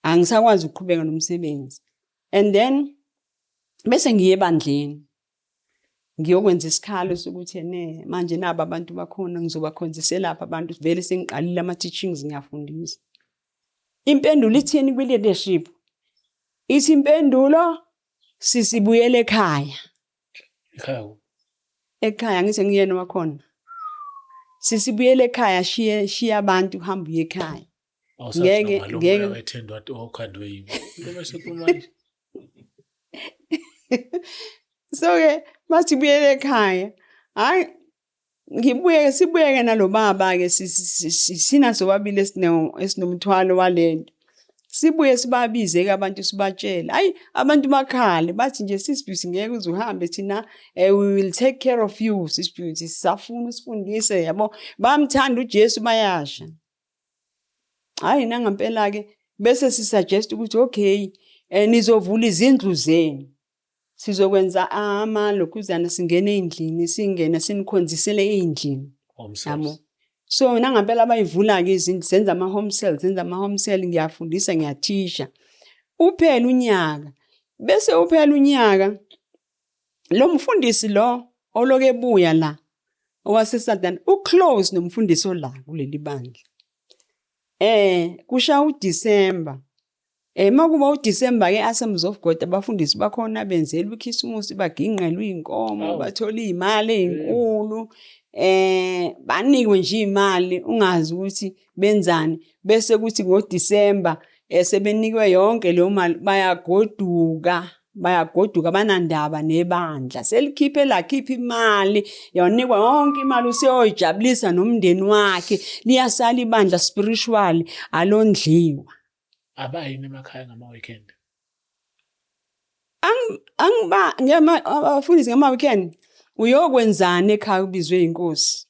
angisakwazi ukuqhubeka nomsebenzi and then bese ngiye ebandleni ngiyokwenza isikhalo sokuthi manje naba abantu bakhona ngizobakhonzisela lapha abantu vele sengiqalile ama teachings ngiyafundisa impendulo ithini kwi leadership ithi impendulo sisibuyele ekhaya ngithi ngiyena wakhona sisibuyele ekhaya shiya abantu hamba uye ekhaya ngeke wethendwa okhandwe yibo bese kumanje so ke mathi buyele ekhaya hayi sibuye nalo baba ke sina sobabili esinomthwalo walento sibuye sibabize ke abantu sibatshela hayi abantu bakhale bathi nje sisibhuti ngeke uzuhambe thina we will take care of you sisibhuti sisafuna usifundise yabo bamthanda uJesu bayasha hayi nangempela ke bese sisuggest ukuthi okay nizovula izindlu zenu sizokwenza amalokhuzana singene endlini singena sinikhonzisele endlini yabo so nangempela bayivula ke izindlu senza ama home cell ngiyafundisa ngiyathisha uphela unyaka bese uphela unyaka lo mfundisi lo oloke ebuya la owaseSaldanha uclose nomfundisi ola kuleli bandla kusha uDisemba makuba uDisemba ke Assemblies of God abafundisi bakhona benzela uKhisimusi baginqelwe inkomo bathola imali ezinkulu banikwe nje imali ungazi ukuthi benzani bese kuthi ngoDisemba sebenikwe yonke leyo mali bayagoduka banandaba nebandla selikhiphe lakhipha imali yanikwa yonke imali useyoyijabulisa nomndeni wakhe liyasala ibandla spiritual alondliwa abayini emakhaya ngama weekend abafundisi ngama weekend uyokwenzana ekhaya ubizwe inkosi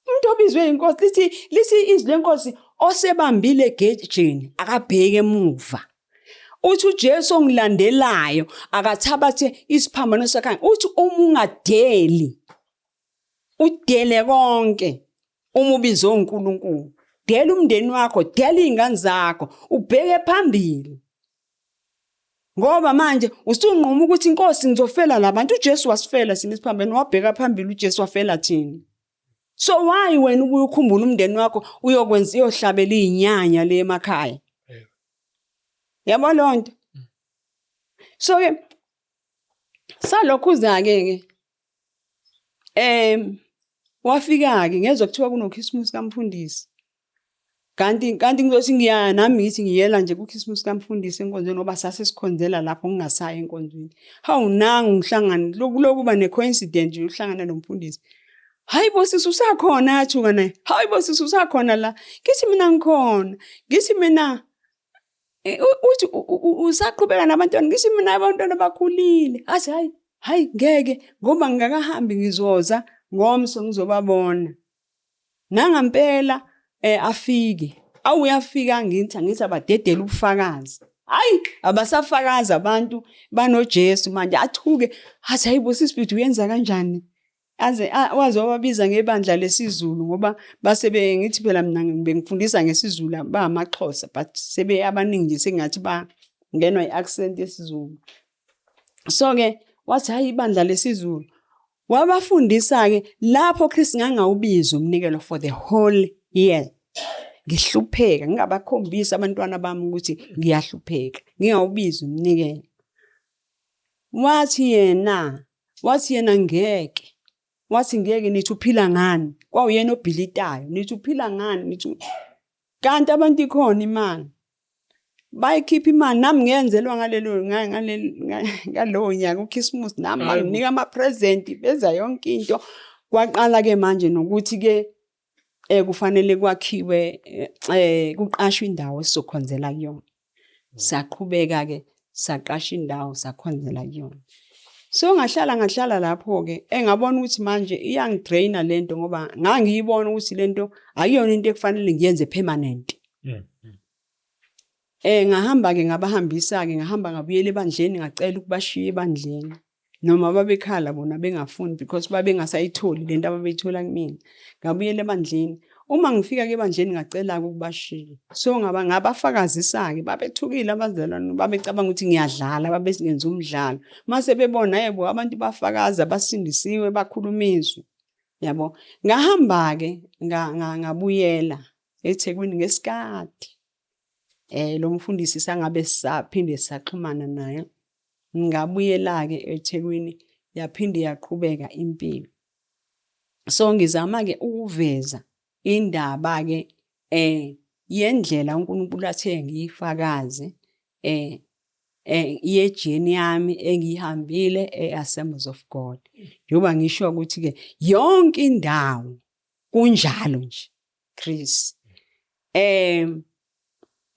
umuntu obizwe inkosi lithi izwi lenkosi osebambile egejini akabheke emuva uthi uJesu ongilandelayo akathabathe isiphambano sakhe uthi uma ungadeli udele konke uma ubizo uNkulunkulu dela umndeni wakho dela izingane zakho ubheke phambili Ngoba manje usunquma ukuthi inkosi ngizofela labantu. uJesu wasifela sina isiphambene, wabheka phambili uJesu wafela thina. So why wena ubuye ukhumbula umndeni wakho uyohlabela izinyanya le emakhaya? Yabo lonto. So ke salokhu ke wafika ke ngezwe kuthiwa kunokhisimusi kaMfundisi. Kanti ngizothi ngiya nami ngithi ngiyela nje kukhisimusi kaMfundisi enkonzweni ngoba sase sikhonzela lapho ngingasayi enkonzweni. Hawu nangu ngihlangana lokuba necoincidence nje uhlangana noMfundisi. Hayibo sisi usakhona yathuka naye. Hayibo sisi usakhona la. Ngithi mina ngikhona. Ngithi mina uthi usaqhubeka nabantwana. Ngithi mina abantwana bakhulile. Athi hayi ngeke ngoba ngingakahambi ngizoza ngomso ngizobabona. Nangampela afike. Awuyafika ngithi abadedela ubufakazi. Hayi abasafakaza abantu banoJesu manje athuke. Athi hayibo sisi uyenza kanjani? Aze wazobabiza ngebandla lesizulu ngoba base ngithi phela mina bengifundisa ngesizulu bamaXhosa but sebe abaningi nje sengathi bangenwa iaccent yesizulu. So ke wathi hayi ibandla lesizulu wabafundisa ke lapho Chris ngangawubiza umnikelo for the whole year. Ngihlupheka ngingabakhombisa abantwana bami ukuthi ngiyahlupheka ngingawubiza umnikelo. Wathi yena ngeke. Wathi ngeke nithi uphila ngani? Kwawuyena obhilitayo. Nithi uphila ngani? Nithi kanti abantu ikhona imali. Bayikhipha imali nami ngiyenzelwa ngalowo nyaka uChristmas nami banginika ama-present beza yonke into. Kwaqala ke manje nokuthi ke kufanele kwakhiwe kuqashwe indawo esizokhonzela kuyona. Saqhubeka ke saqasha indawo sakhonzela kuyona. So ngahlala lapho ke engabona ukuthi manje iyangidraina lento ngoba ngangiyibona ukuthi lento akuyona into ekufanele ngiyenze permanent. Ngahamba ke ngabahambisa ke ngahamba ngabuyela ebandleni ngacela ukubashiya ebandleni noma babekhala bona bengafuni because babengasayitholi lento ababeyithola kumina. Ngabuyela ebandleni. Uma ngifika ke ebandleni ngacela ukubashiya. So ngabafakazisa ke babethukile abazalwane babecabanga ukuthi ngiyadlala babesingenza umdlalo. Mase bebona yebo abantu bafakaza basindisiwe bakhulumizwe. Yabo. Ngahamba ke ngabuyela eThekwini ngesikhathi. Lo mfundisi sangabe saphinde saxhumana naye. Ngabuyela ke eThekwini yaphinde yaqhubeka impilo. So ngizama ke ukuveza indaba ke yendlela uNkulunkulu athe ngiyifakaze yejeni yami engihambile eAssemblies of God. Njoba ngisho ukuthi ke yonke indawo kunjalo nje Chris.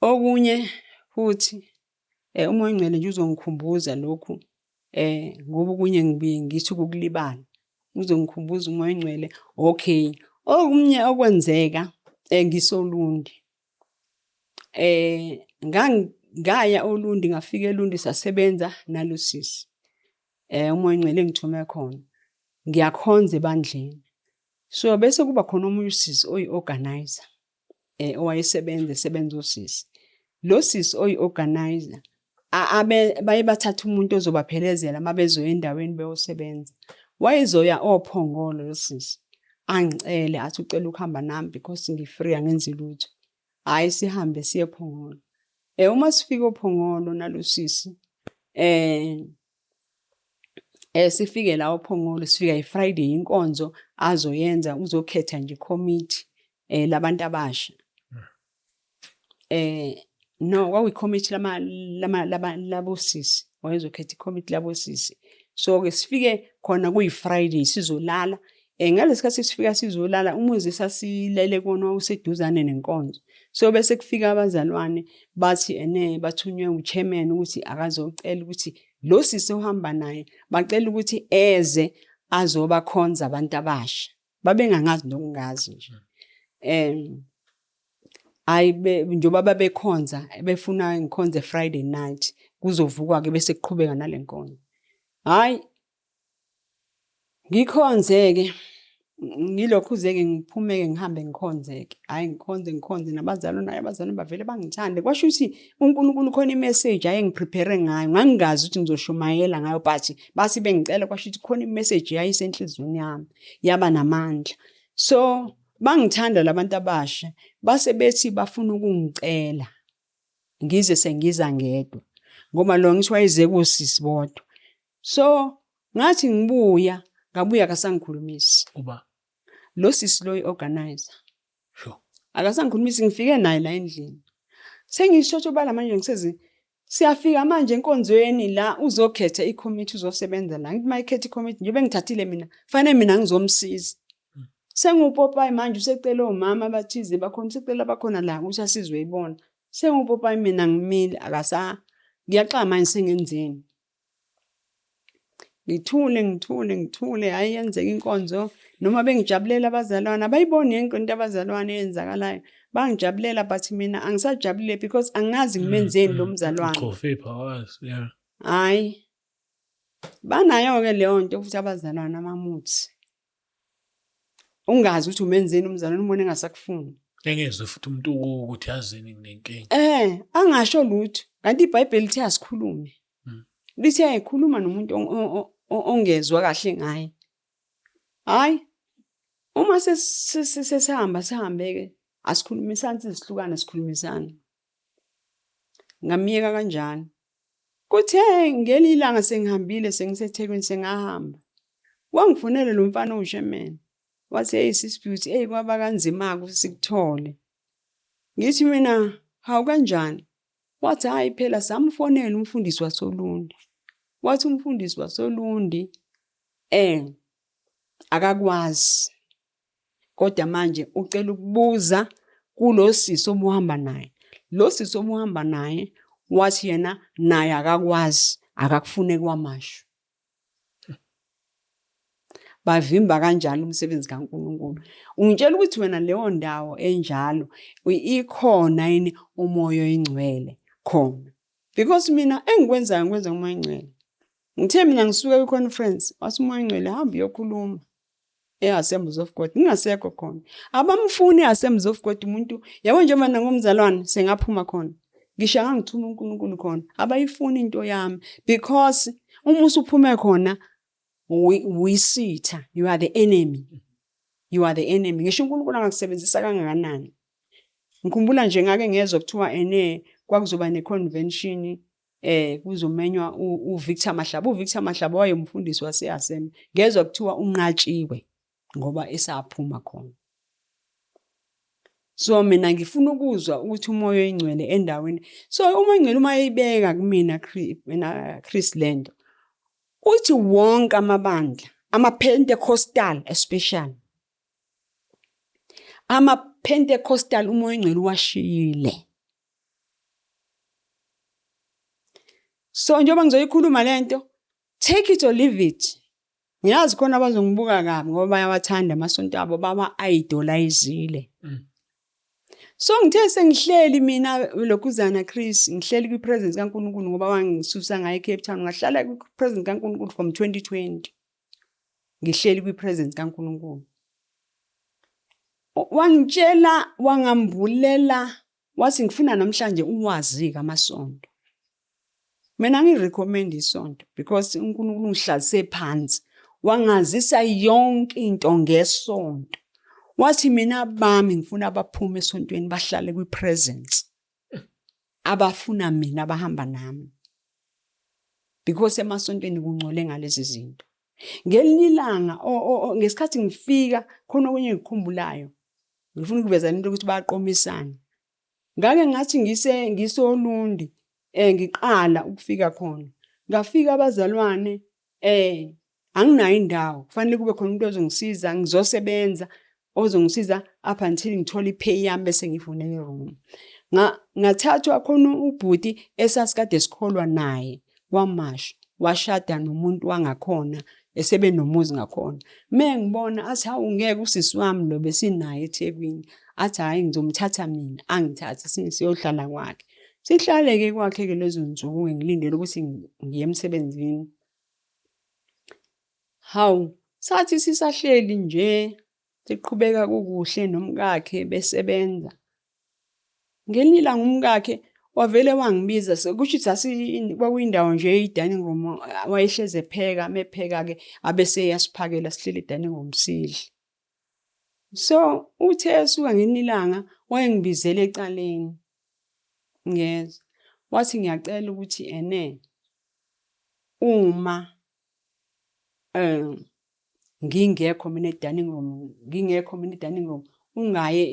Okunye futhi uMoya oNgcwele nje uzongikhumbuza lokhu ngoba okunye ngibuye ngithi ukulibala. Uzongikhumbuza uMoya oNgcwele. Okay. Okunye okwenzeka ngisolundi. Ngaya oLundi ngafika eLundi sasebenza naluSisi. uMoya oNgcwele ngithume khona. Ngiyakhonza ebandleni. So bese kuba khona omunye usisi oyi-organizer. Owayesebenza uSisi. Lo sisi oyi-organizer baye bathatha umuntu ozobaphelezela mabezoya endaweni beyosebenza. Wayezoya oPhongolo lo sisi. Angicele athi ucela ukuhamba nami because ngifree angenzi lutho. Hayi sihambe siye ePhongolo. Uma sifika ePhongolo naluSisi sifike la ePhongolo sifika iFriday inkonzo azoyenza uzokhetha nje committee labantu abasha. No kwakuyi-committee labosisi. Wayezokhetha i-committee labosisi. So ke sifike khona kuyi-Friday sizolala. Ngalesikhathi sifika sizolala umuzi sasilele kona useduzane nenkonzo. So bese kufika abazalwane bathi bathunywe uchairman ukuthi akazocela ukuthi lo sisi ohamba naye bacela ukuthi eze azobakhonza abantu abasha. Babengangazi nokungazi nje. Njoba babekhonza befuna ngikhonze Friday night kuzovukwa ke bese kuqhubeka nalenkonzo. Hayi ngikhonze ke ngilokhu-ke ngiphumeke ngihambe ngikhonze-ke. Hhayi ngikhonze nabazalwane, naye abazalwane bavele bangithande. Kwasho ukuthi uNkulunkulu khona i-message ayengiprepare ngayo. Ngangingazi ukuthi ngizoshumayela ngayo, but basi bengicela kwasho ukuthi khona i-message yayisenhliziyweni yami, yaba namandla. So, bangithanda labantu abasha, base bethi bafuna ukungicela ngize sengiza ngedwa. Ngoba lo ngithi wayize kusisi bodwa. So, ngathi ngabuya akasangikhulumisi. Uba. Lo sisi lo i-organizer. Sure. Akasangikhulumisi, ngifike naye la endlini. Sengishoshobala manje ngisezi siyafika manje enkonzweni la uzokhetha i-committee uzosebenza la. Ngithi mayikhetha i-committee njengoba ngithathile mina, fanele mina ngizomsiza. Sengupopayi manje usecela omama abathize bakhona, usecela bakhona la ukuthi asizwe ibona. Sengupopayi mina ngimile ngiyaqala manje sengenzeni. Ngithule hayi yenzeka inkonzo noma bengijabulela abazalwane abayiboni yonke into abazalwane eyenzakalayo bangijabulela but mina angisajabulile because angazi ngimenzeni lo mzalwane. Chofe powers, yeah. Hayi banayo ke leyo nto futhi abazalwane amamuthi. Ungazi ukuthi umenzeni umzalwane umbone engasakufuni. Engezwe futhi umuntu ukuthi yazini nginenkinga. Angasho lutho. Kanti iBhayibheli lithi asikhulume. Lithi ayikhuluma nomuntu ongezwe kahle ngaye. Hayi. Uma sesihambeke asikhulumisana sihlukana sikhulumisana. Ngamiyeka kanjani. Kuthe ngelilanga sengihambile sengiseThekwini sengahamba. Wangifonela lo mfana uSherman. Wathi hey sis Beauty, kwaba kanzima ukuthi sikuthole. Ngithi mina hawu kanjani? Wathi hayi phela samfonela umfundisi waSolundi. Wathi umfundisi waSolundi akakwazi. Kodwa manje ucela ukubuza kulo sisi omuhamba naye. Lo sisi omuhamba naye wathi yena naye akakwazi, akakufune kwamasho. Bavimba kanjalo umsebenzi kaNkulunkulu. Ungitshela ukuthi wena leyo ndawo enjalo ikhona yini umoya oyingcwele khona. Because mina engikwenzayo ngikwenza umoya oyingcwele. Ngithe mina ngisuka kwi-conference, wathi umoya oyingcwele hamba uyokhuluma e-Assemblies of God. Ngingasekho khona. Abamfuni e-Assemblies of God umuntu yabo njengoba ngomzalwane sengaphuma khona. Ngisho ngangithuma uNkulunkulu khona. Abayifuni into yami because uma usuphume khona wisitha, you are the enemy. You are the enemy. Ngisho uNkulunkulu angakusebenzisa kangakanani. Ngikhumbula nje ngake ngezwe kuthiwa kwakuzoba ne-convention kuzomenywa uVictor Mahlaba. uVictor Mahlaba wayemfundisi wase-Assembly. Ngezwe kuthiwa unqatshiwe ngoba esaphuma khona. So mina ngifuna ukuzwa ukuthi umoya oyingcwele endaweni. So umoya oyingcwele uma eyibeka kumina Chris Lendo uthi wonke amabandla, ama-Pentecostal especially. Ama-Pentecostal umoya oyingcwele washiyile. So njengoba ngizoyikhuluma lento, take it or leave it. Ngiyazi khona abazongibuka kabi ngoba bayawathanda amasonto abo baba-idolizile. So ngithe sengihleli mina lokhuzana Chris, ngihleli kwi-presence kaNkulunkulu ngoba wangisusa ngaye eCape Town, ngahlala kwi-presence kaNkulunkulu from 2020. Ngihleli kwi-presence kaNkulunkulu. Wangitshela, wangambulela, wathi ngifuna namhlanje uwazi kamasonto. Mina ngirecommend isonto because uNkulunkulu ungihlalise phansi. Wangazisa yonke into ngesonto. Wathi mina bami ngifuna abaphume esontweni bahlale kwi-presence. Abafuna mina abahamba nami. Because emasontweni kungcole ngalezi zinto. Ngelilanga ngesikhathi ngifika khona okunye ngikhumbulayo. Ngifuna ukuveza into ukuthi bayaqomisana. Ngake ngathi ngiseOlundi ngiqala ukufika khona. Ngafika abazalwane anginayo indawo. Kufanele kube khona umuntu ozongisiza, ngizosebenza ozongisiza up until ngithola ipay yami bese ngifuna iroom. Ngathathwa khona ubhuti esasikade sikholwa naye kwamasho. Washada nomuntu wangakhona esebe nomuzi ngakhona. Ngibona athi hawu ngeke usisi wami lo besinaye eThekwini. Athi hayi ngizomthatha mina, angithathe siyohlala kwakhe. Sihlaleke kwakhe ke lezo nsuku ngilindele ukuthi ngiye emsebenzini. Hawu sathi sisahleli nje Siqhubeka kukuhle nomkakhe besebenza. Ngelinye ilanga umkakhe wavele wangibiza sekusho ukuthi kwakuyindawo nje i-dining room wayehleze epheka mepheka-ke abese yasiphakela sihleli e-dining room sidle. So uthe esuka ngelinye ilanga wayengibizele ecaleni. Ngiyeza. Wathi ngiyacela ukuthi uma ngingekho mina e-dining room ungaye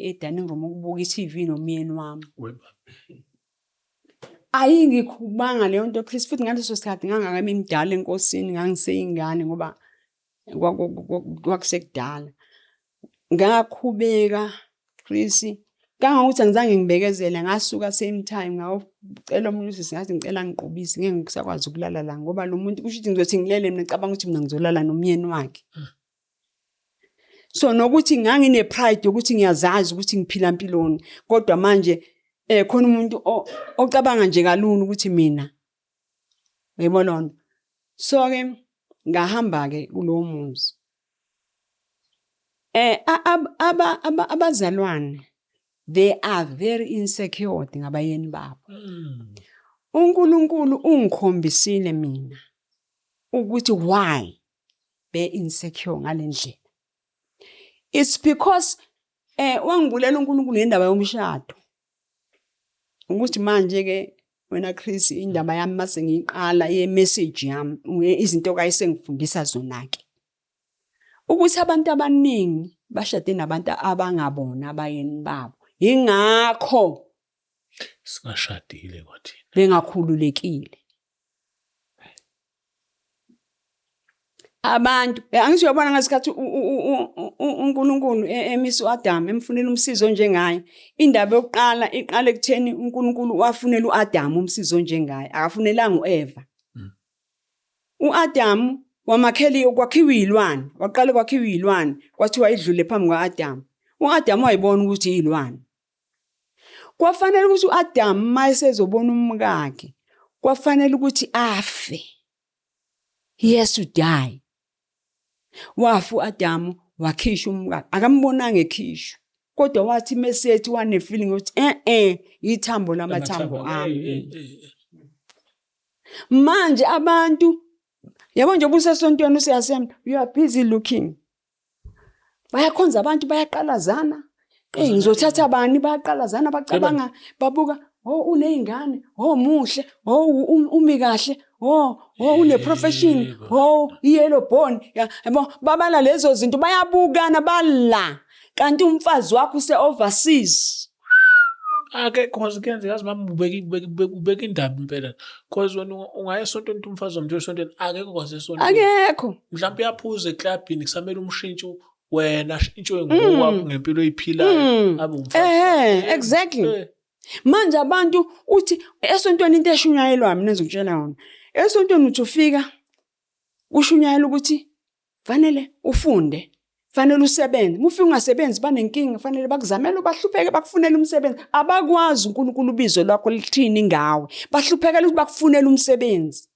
e-dining room ukubuka i-TV nomyeni wami. Ayingikhubanga leyo nto Chris futhi ngaleso sikhathi ngangakami imdala enkosini ngangiseyingane ngoba kwakusekudala. Ngakhubeka Chris kangokuthi angizange ngibekezele ngasuka same time ngacela omunye usisi ngathi ngicela ngiqubise ngeke ngisakwazi ukulala la ngoba lo muntu kusho ukuthi ngizothi ngilele mina ngicabanga ukuthi mina ngizolala nomyeni wakhe. So nokuthi ngangine pride ukuthi ngiyazazi ukuthi ngiphila impiloni kodwa manje khona umuntu ocabanga nje kalula ukuthi mina uyibona. So ke ngahamba ke kulowo muzi. Abazalwane they are very insecure ngabayeni babo. uNkulunkulu ungikhombisile mina ukuthi why be insecure ngalendlela. It's because wangibulela uNkulunkulu ngendaba yomshado. Ukuthi manje ke wena Chris indaba yami mase ngiyiqala ye-message yami izinto kayisengifundisa zona ke. Ukuthi abantu abaningi bashade nabantu abangabona abayeni babo. Ingakho singashadile kwathina. Bengakhululekile. Abantu angisho yabona ngasikhathi uNkulunkulu emisa uAdam emfunela umsizo njengaye. Indaba yokuqala iqala ekutheni uNkulunkulu wafunela uAdam umsizo njengaye akafunelanga uEva. uAdam wamakheli kwakhiwa izilwane waqala kwakhiwa izilwane kwathiwa idlule phambi kwaAdam. uAdam wayibona ukuthi izilwane. Kwafanele ukuthi uAdam mayesezobona umkakhe kwafanele ukuthi afe. He has to die. Wafu uAdam wakhishwa umkakhe akambonanga ekhishwa kodwa wathi mesethi wane feeling ukuthi ithambo lamathambo ami. Manje abantu yabo nje busesontweni usiyasemba you are busy looking. Bayakhonza abantu bayaqalazana. Ngizothatha abani bayaqalazana bacabanga babuka unezingane muhle umi kahle une profession yellow bone yabo babala lezo zinto bayabukana bala kanti umfazi wakho use overseas. Ake cause kenze yazi mama ubeka indaba impela cause wena ungayesontweni umfazi wamntu esontweni akekho kwasesontweni akekho mhlawumbe uyaphuza eclubini kusamela umshintsho wena shintshwe ngokwakho ngempilo oyiphilayo abe umfazi. Exactly. Manje abantu uthi esontweni into eshunyayelwa mina ngizokutshela yona. Esontweni uthi ufika ushunyayela ukuthi fanele ufunde, fanele usebenze. Mufika ungasebenzi banenkinga fanele bakuzamela bahlupheke bakufunela umsebenzi. Abakwazi uNkulunkulu ubizo lwakho lithini ngawe. Bahluphekela ukuthi bakufunela umsebenzi.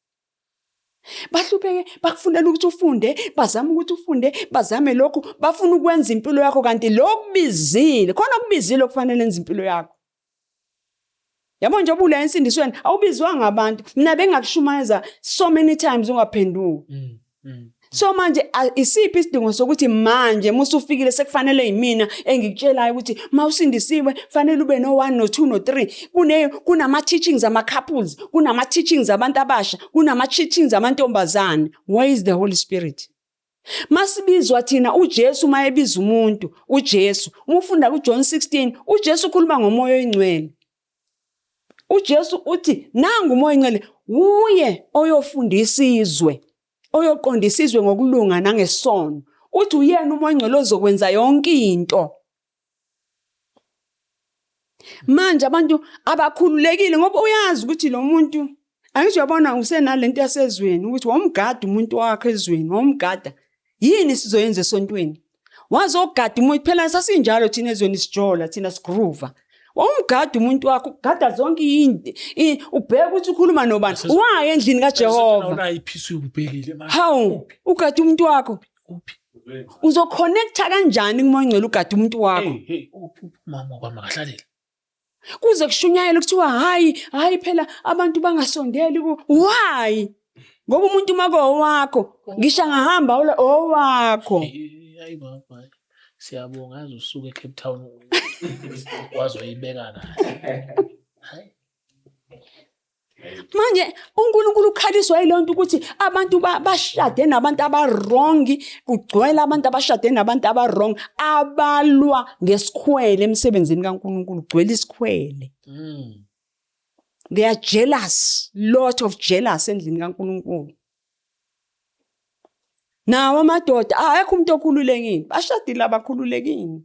Bahlupheke bakufunela ukuthi ufunde, bazama ukuthi ufunde, bazame lokhu, bafuna ukwenza impilo yakho kanti lokubizile. Khona okubizile okufanele enze impilo yakho. Yabo nje obula insindisweni awubizwa ngabantu mina bengakushumayeza so many times ungaphenduki. So manje isiphi isidingo sokuthi manje musufikile sekufanele yimina engikutshelayo ukuthi mawusindisiwe fanele ube no 1 no 2 no 3 kunama teachings ama couples kunama teachings abantu abasha kunama teachings amantombazane. Where is the Holy Spirit? Masibizwa thina uJesu mayebiza umuntu uJesu umufunda kuJohn 16 uJesu ukhuluma ngomoya oyingcwele. uJesu uthi nangu umoya oyingcwele uye oyofundisa izwe oyoqondisa izwe ngokulunga nangesono. Uthi uyena umoya oyingcwele ozokwenza yonke into. Manje abantu abakhululekile ngoba uyazi ukuthi lo muntu angisho yabona usenalento yasezweni ukuthi womgada umuntu wakhe ezweni womgada yini sizoyenza esontweni. Wazogada umuntu phela sasinjalo thina ezweni sijola thina sigroova. Womgada umuntu wakho ugada zonke into ubheka ukuthi ukhuluma nobani waye endlini kaJehova. Una iphisi ubhekile manje. Hawu ugada umuntu wakho. Uzoconnecta kanjani kumoya ongcwele ugade umuntu wakho? Hey, mama kwami akahlalele. Kuze kushunyayele kuthiwa hayi phela abantu bangasondeli why? Ngoba umuntu mako owakho, ngisho angahamba owakho. Hayi baba. Siyabonga aze usuke eCape Town wazoyibeka kahle. Hayi. Manje uNkulunkulu ukhaliswa yilonto ukuthi abantu bashade nabantu abarong, kugcwele abantu abashade nabantu abarong abalwa ngesikhwele emsebenzini kaNkulunkulu, kugcwele isikhwele. They are jealous, lot of jealous endlini kaNkulunkulu. Nawo amadoda akekho umuntu okhululekile, bashadile abakhululekile.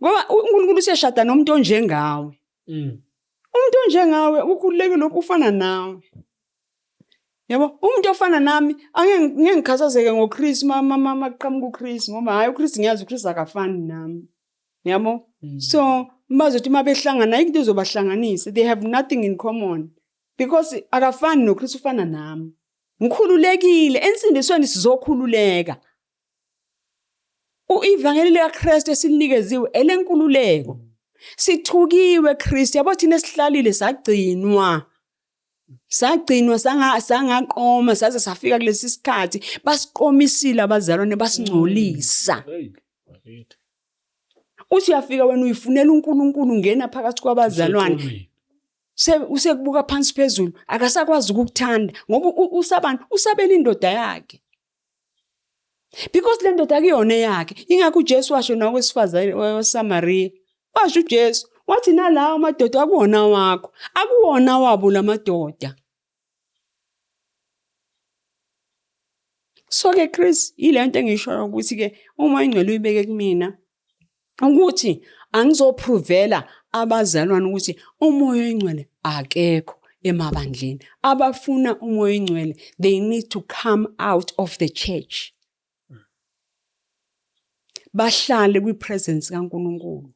Ngoba uNkulunkulu useshada nomuntu onjengawe. Umuntu onjengawe ukhululekile ukufana nawe. Yabo, umuntu ofana nami angeke ngikhathazeke ngoChris mama aqhamuka uChris ngoba hayi uChris ngiyazi uChris akafani nami. Yabo? So, bazothi mabehlangana into ezobahlanganisa, they have nothing in common. Because akafani noChris ufana nami. Ngikhululekile, ensindisweni sizokhululeka. Ivangeli likaKristu esilikeziwe elenkululeko. Sithukiwe Kristu, yabo thina esihlalile sagcinwa. Sagcinwa sangaqoma saze safika kulesi sikhathi basiqomisile abazalwane basingcolisa. Uthi uyafika wena uyifunela uNkulunkulu ngena phakathi kwabazalwane. Usekubuka phansi phezulu akasakwazi ukukuthanda ngoba usabela indoda yakhe. Because le ndoda akuyona yakhe, ingakho uJesu washo nakwesifazane waseSamaria. Washo uJesu wathi nalawo amadoda akuwona wakho, akuwona wabo lamadoda. So ke Chris, ilento engisho ukuthi ke uma ingcwele uyibeke kumina ukuthi angizoprovela abazalwane ukuthi umoya oyingcwele akekho emabandleni. Abafuna umoya oyingcwele, they need to come out of the church. Bahlale kwipresence kaNkulunkulu.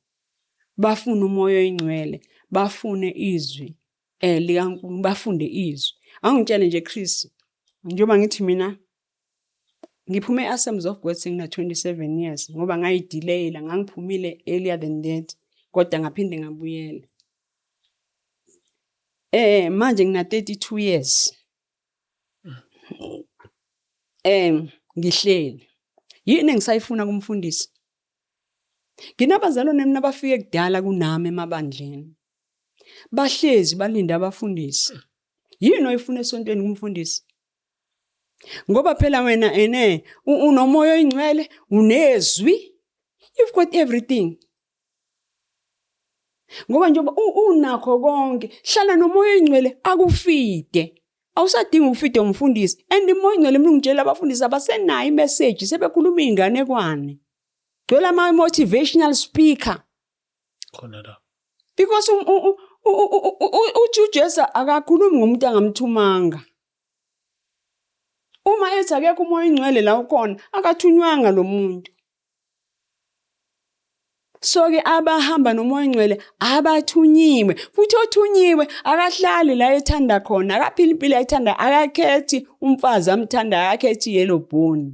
Bafuna umoya oyingcwele, bafune izwi likaNkulunkulu, bafunde izwi. Angitshele nje Chris, njengoba ngithi mina ngiphume eAssemblies of God sengina 27 years ngoba ngayidelayla, ngangiphumile earlier than that, kodwa ngaphinde ngabuyela. Manje ngina 32 years. Ngihleli. Yini engisayifuna kumfundisi? Nginabazalwane mina bafike kudala kunami emabandleni. Bahlezi balinda abafundisi. Yini oyifuna esontweni kumfundisi? Ngoba phela wena unomoya oyingcwele, unezwi. You've got everything. Ngoba njengoba unakho konke, hlala nomoya oyingcwele akufide. Awusadinga ukufide umfundisi. And umoya oyingcwele mina ngitshela abafundisi abasenayo imessage, sebekhuluma inganekwane. Gcwele ama motivational speaker. Khona la. Because uJesu akakhulumi ngomuntu angamthumanga. Uma ethi akekho umoya oyingcwele la ukhona, akathunywanga lo muntu. So ke abahamba nomoya oyingcwele abathunyiwe, futhi othunyiwe akahlali la ethanda khona, akaphila impilo ayithanda, akakhethi umfazi amthanda, akakhethi yellow bone.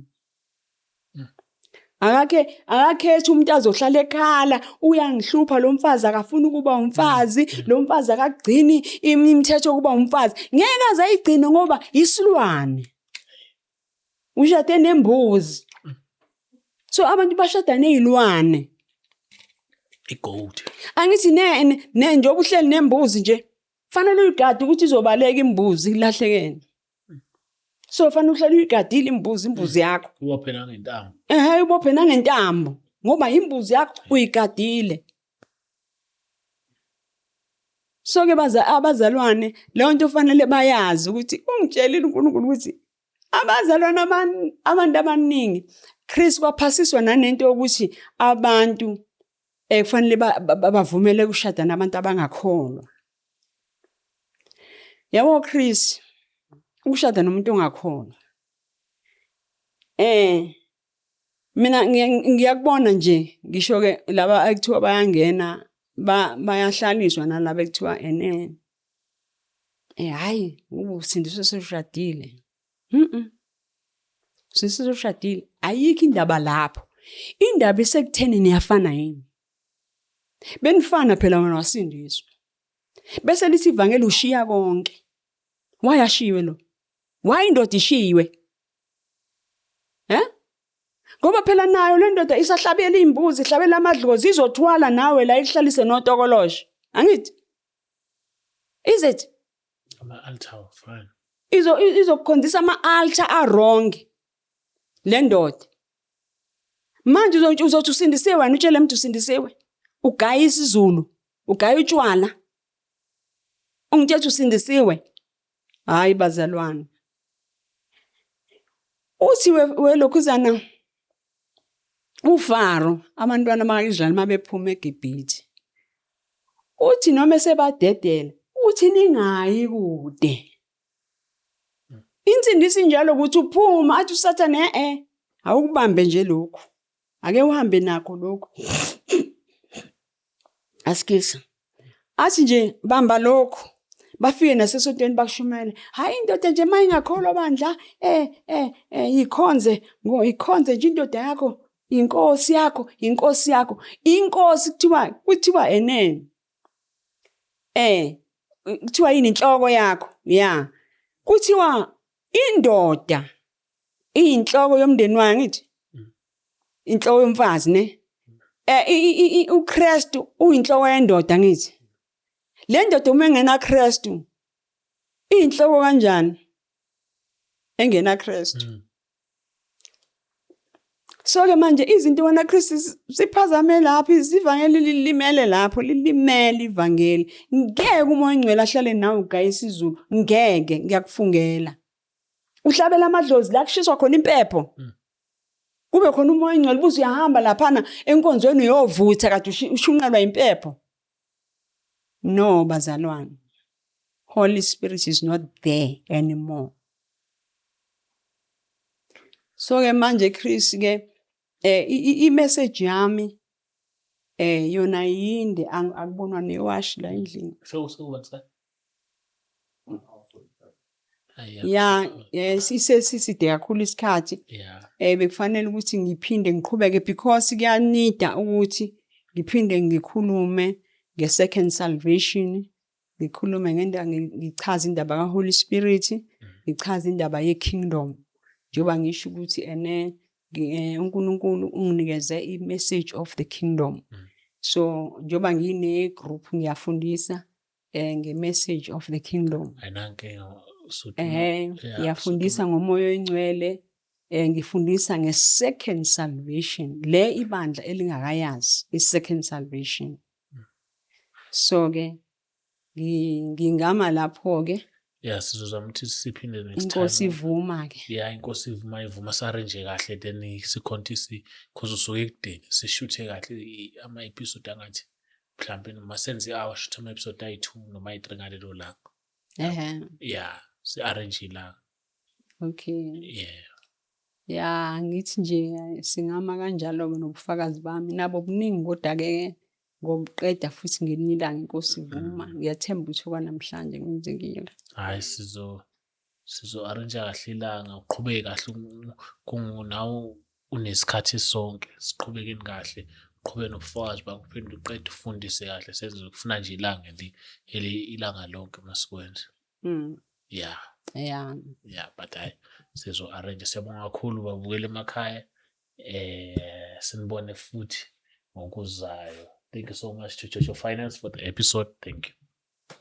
Akakhethi umuntu azohlala ekhala, uyangihlupha lo mfazi akafuna ukuba umfazi, lo mfazi akagcini imithetho ukuba umfazi. Ngeke aze ayigcine ngoba isilwane. Ushade nembuzi. So abantu bashada nezilwane. Igold. Angithi njengoba uhleli nembuzi nje, fanele uyigade ukuthi izobaleka imbuzi ilahlekene. So fanele uhleli uyigadile imbuzi yakho. Ubophe nangentambo. Ubophe nangentambo ngoba imbuzi yakho uyigadile. So ke abazalwane le nto fanele bayazi ukuthi ungitshelile uNkulunkulu ukuthi abazalwane abantu abaningi Kristu kwaphasiswa nanento ukuthi abantu kufanele bavumele ukushada nabantu abangakholwa. Yabo Chris, ukushada nomuntu ongakholwa. Mina ngiyakubona nje ngisho ke laba ekuthiwa bayangena bayahlaliswa nalabo ekuthiwa hayi usindiswe seshadile. Sesizoshadile ayikho indaba lapho. Indaba isekutheni niyafana yini. Benifana phela wena wasindiswa. Bese lithi ivangeli ushiya konke. Wayashiwe lo. Why indoda ishiwe? Ngoba phela nayo le ndoda isahlabela imbuzi, ihlabela amadlozi, izothwala nawe la ihlalise notokoloshe. Angithi? Is it? Ama-altar fine. Izokukhonzisa ama-altar a-wrong. Le ndoda. Manje uzothi usindisiwe wena utshele umuntu usindisiwe. Ugaya isiZulu, ugaya utshwala. Ungithethe usindisiwe. Hayi bazalwane. Uthi we lokhuzana uFaro abantwana bakaIsrael mabephuma eGibhithe. Uthi noma sebadedela, uthi ningayi kude. Insindisi njalo ukuthi uphuma athi uSathane awukubambe nje lokho. Ake uhambe nakho lokho. Asikisa. Athi nje bamba lokho. Bafike nasesontweni bakushumele. Hayi indoda nje mayingakholwa bandla ikhonze nje indoda yakho, inkosi yakho. Inkosi kuthiwa enene. Kuthiwa yini inhloko yakho? Yeah. Kuthiwa indoda iyinhloko yomndeni wayo ngithi. Inhloko yomfazi ne. uKristu uyinhloko yendoda ngithi. Le ndoda uma engena Kristu inhloko kanjani? Engena Kristu. So ke manje izinto wena Kristu siphazame lapho izivangeli lilimele lapho lilimele ivangeli. Ngeke umoya ongcwele ahlale nawe ugaya isiZulu. Ngeke ngiyakufungela. Uhlabela amadlozi la kushiswa khona impepho. Kube khona umoya ongcwele buze uyahamba laphana enkonzweni uyovutha kade ushunqelwa impepho. No bazalwane. Holy Spirit is not there anymore. So ke manje Chris ke i-message yami yona yinde akubonwa newash la endlini. So what's that? Siside kakhulu isikhathi. Bekufanele ukuthi ngiphinde ngiqhubeke because kuyanida ukuthi ngiphinde ngikhulume nge-second salvation, ngikhulume ngendaba ngichaza indaba kaHoly Spirit, ngichaza indaba ye-kingdom. Njoba ngisho ukuthi uNkulunkulu unginikeze i-message of the kingdom. So njoba ngine group ngiyafundisa nge-message of the kingdom. Ngiyafundisa ngomoya oyingcwele, ngifundisa nge-second salvation. Le ibandla elingakayazi i-second salvation. So ke ngingama lapho ke. Sizozama ukuthi siphinde next time. Inkosi ivuma ke. Inkosi ivuma sarrange kahle then sikhonthi because usuke ekudeni sishuthe kahle ama-episode angathi mhlawumbe noma senze hour shoot ama-episode ayi-2 noma ayi-3 ngalelo langa. Si-arrange la. Okay. Ngithi nje singama kanjalo nobufakazi bami nabo buningi kodwa ke ngobuqeda futhi ngelinye ilanga inkosi ivuma. Ngiyathemba ukuthi okwanamhlanje ngenzekile. Hayi sizo-arrange kahle ilanga uqhubeke kahle kungunawo unesikhathi sonke siqhubekeni kahle uqhubeke nobufakazi bakho uphinde uqede ufundise kahle senze ukufuna nje ilanga ilanga lonke masikwenze. But hayi sizo-arrange. Siyabonga kakhulu babukele emakhaya sinibone futhi ngokuzayo. Thank you so much to Church of Finance for the episode. Thank you.